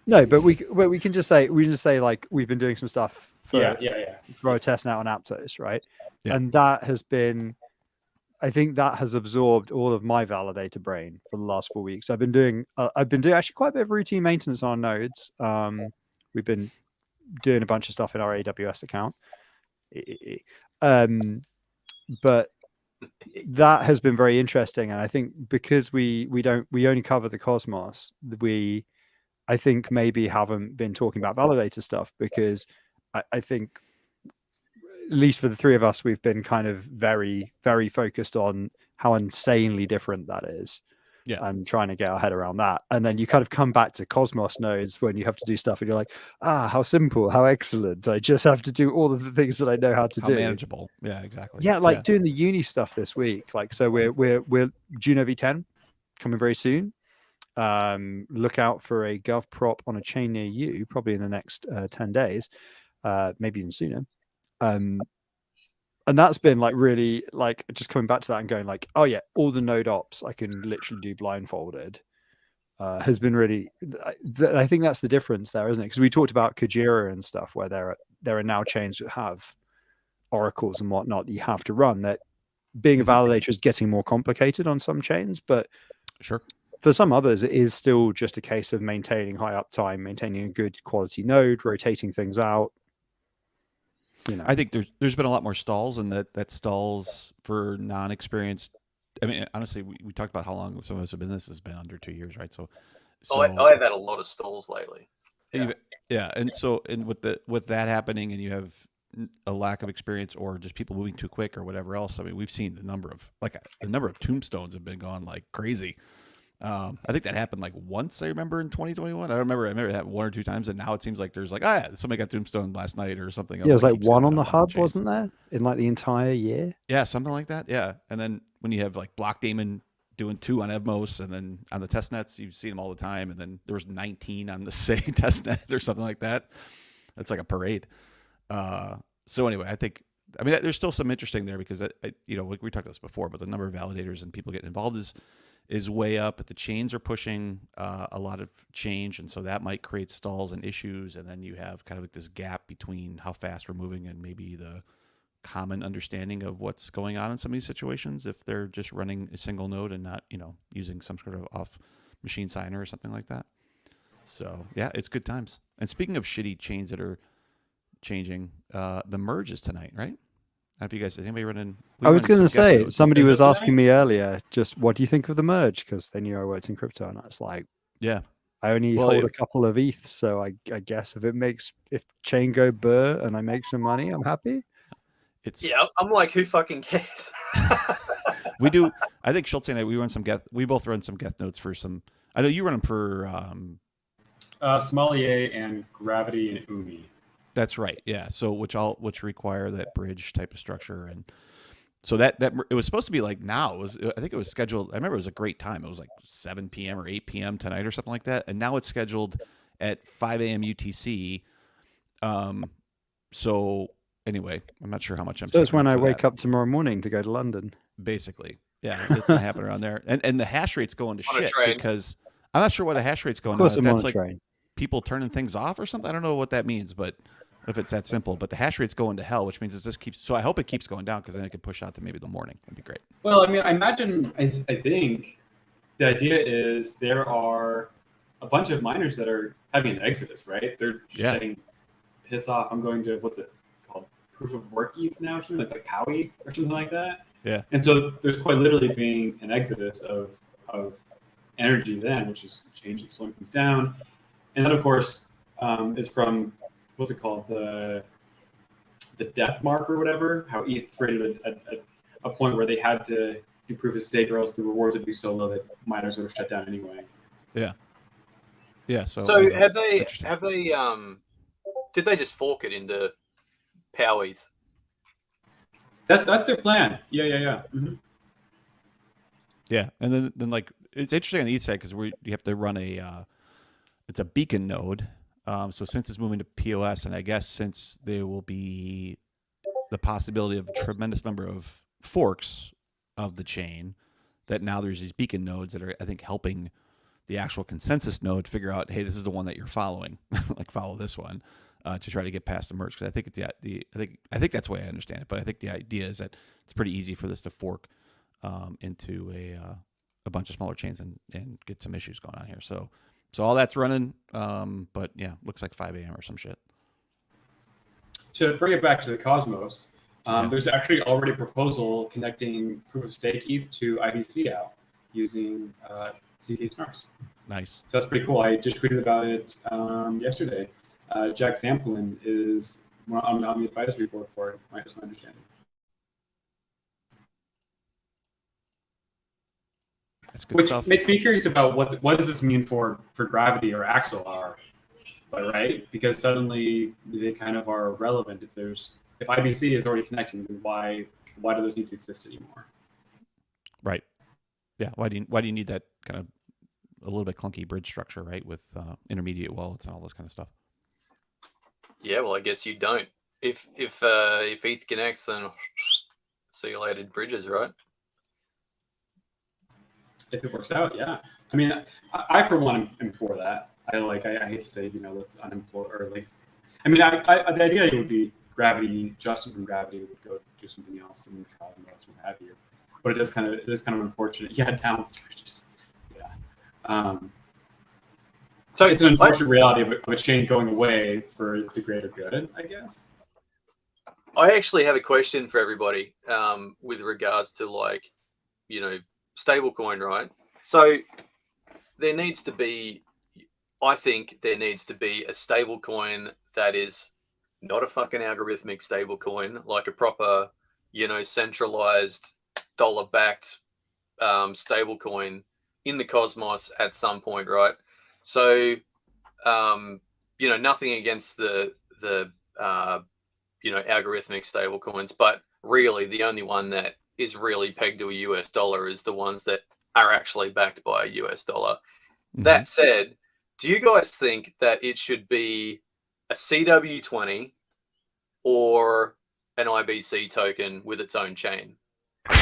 No, but we can just say like we've been doing some stuff for our test net on Aptos, right? Yeah. And that has been, I think that has absorbed all of my validator brain for the last 4 weeks. I've been doing actually quite a bit of routine maintenance on nodes. We've been doing a bunch of stuff in our AWS account. But that has been very interesting, and I think because we only cover the Cosmos, I think maybe haven't been talking about validator stuff, because I think, at least for the three of us, we've been kind of very, very focused on how insanely different that is. Yeah. And trying to get our head around that. And then you kind of come back to Cosmos nodes when you have to do stuff and you're like, how simple, how excellent. I just have to do all of the things that I know how to do.
Manageable. Yeah, exactly.
Yeah, doing the uni stuff this week. So we're Juno V10 coming very soon. Look out for a gov prop on a chain near you, probably in the next 10 days, maybe even sooner. And that's been really just coming back to that and going oh yeah, all the node ops I can literally do blindfolded, has been really, I think that's the difference there, isn't it? Because we talked about Kujira and stuff, where there are now chains that have oracles and whatnot that you have to run, that being a validator is getting more complicated on some chains, but
sure,
for some others it is still just a case of maintaining high uptime, maintaining a good quality node, rotating things out.
I think there's been a lot more stalls, and that stalls for non-experienced. I mean, honestly, we talked about how long some of us have been. This has been under 2 years, right? So
I've had a lot of stalls lately.
Yeah. And with that happening, and you have a lack of experience or just people moving too quick or whatever else. I mean, we've seen the number of tombstones have been gone like crazy. I think that happened like once. I remember in 2021. I remember it happened one or two times, and now it seems like there's like, oh yeah, somebody got tombstone last night or something else.
Yeah, it was
that
like
keeps
one
coming
on the
up
hub,
chains.
wasn't there, in like the entire year?
Yeah, something like that. Yeah, and then when you have like Block Damon doing 2 on Evmos, and then on the test nets, you see them all the time, and then there was 19 on the Say test net or something like that. That's like a parade. So anyway, I mean, there's still some interesting there because we talked about this before, but the number of validators and people getting involved is way up. But the chains are pushing a lot of change, and so that might create stalls and issues. And then you have kind of like this gap between how fast we're moving and maybe the common understanding of what's going on in some of these situations if they're just running a single node and not using some sort of off machine signer or something like that. So yeah, it's good times. And speaking of shitty chains that are changing, the merge is tonight, right? Have you guys? Is anybody running?
I was going to say, somebody
Is it
was
tonight?
asking me earlier, just what do you think of the merge? Because they knew I worked in crypto, and I was like,
Yeah,
I only
Well,
hold a couple of ETH, so I guess if chain go burr and I make some money, I'm happy.
it's
Yeah, I'm like, who fucking cares?
we do. I think Schultz and I we both run some Geth notes for some. I know you run them for.
Sommelier and Gravity and Umi.
That's right. Yeah. So which require that bridge type of structure, and so that it was supposed to be like now. I think it was scheduled. I remember it was a great time. It was like 7 p.m. or 8 p.m. tonight or something like that, and now it's scheduled at 5 a.m. UTC. So anyway, I'm not sure how much I'm.
So it's when I
for
wake
that.
up tomorrow morning to go to London.
Basically, yeah, it's gonna happen around there, and the hash rate's going to
On a
shit
train.
because I'm not sure why the hash rate's going
Of course,
on.
I'm
If
on
that's
a
like
train.
people turning things off or something. I don't know what that means, but if it's that simple. But the hash rate's going to hell, which means it just keeps. So I hope it keeps going down because then it could push out to maybe the morning. That'd be great.
Well, I mean, I think the idea is there are a bunch of miners that are having an exodus, right? They're just saying, piss off, I'm going to, what's it called? Proof of work ETH now or something? It's like POWE or something like that.
Yeah.
And so there's quite literally being an exodus of energy then, which is changing, slowing things down. And that, of course, is from, what's it called? The death mark or whatever, how ETH created a point where they had to improve his stake or else the reward would be so low that miners would have shut down anyway.
Yeah. Yeah. So
have they did they just fork it into POW ETH?
That's their plan. Yeah. Mm-hmm.
Yeah, and then like it's interesting on the ETH side because you have to run it's a beacon node. So since it's moving to POS, and I guess since there will be the possibility of a tremendous number of forks of the chain, that now there's these beacon nodes that are, I think, helping the actual consensus node figure out, hey, this is the one that you're following, like follow this one, to try to get past the merge. Because I think it's I think that's the way I understand it. But I think the idea is that it's pretty easy for this to fork into a bunch of smaller chains and get some issues going on here. So all that's running, but yeah, looks like 5 a.m. or some shit.
To bring it back to the Cosmos, there's actually already a proposal connecting proof of stake ETH to IBC out using CK Snarks.
Nice.
So that's pretty cool. I just tweeted about it yesterday. Jack Samplin is on the advisory board for it, that's my understanding.
That's good
Which
stuff.
makes me curious about what does this mean for Gravity or Axelar, right? Because suddenly they kind of are relevant. If IBC is already connecting, then why do those need to exist anymore?
Right. Yeah. Why do you need that kind of a little bit clunky bridge structure, right, with intermediate wallets and all this kind of stuff?
Yeah, well, I guess you don't. If ETH connects, then see you later, bridges, right?
If it works out, yeah. I mean, I for one am for that. I hate to say, let's unemploy or at least. I mean, the idea would be Gravity, Justin from Gravity would go do something else and Cosmos would have you. But it is kind of unfortunate. Yeah, down with bridges. Yeah. So it's an unfortunate reality of a chain going away for the greater good, I guess.
I actually have a question for everybody with regards to stablecoin, right? So I think there needs to be a stablecoin that is not a fucking algorithmic stablecoin, like a proper, centralized dollar-backed stablecoin in the Cosmos at some point, right? So, nothing against the algorithmic stablecoins, but really the only one that is really pegged to a US dollar is the ones that are actually backed by a US dollar.
Mm-hmm.
That said, do you guys think that it should be a CW20 or an IBC token with its own chain?
I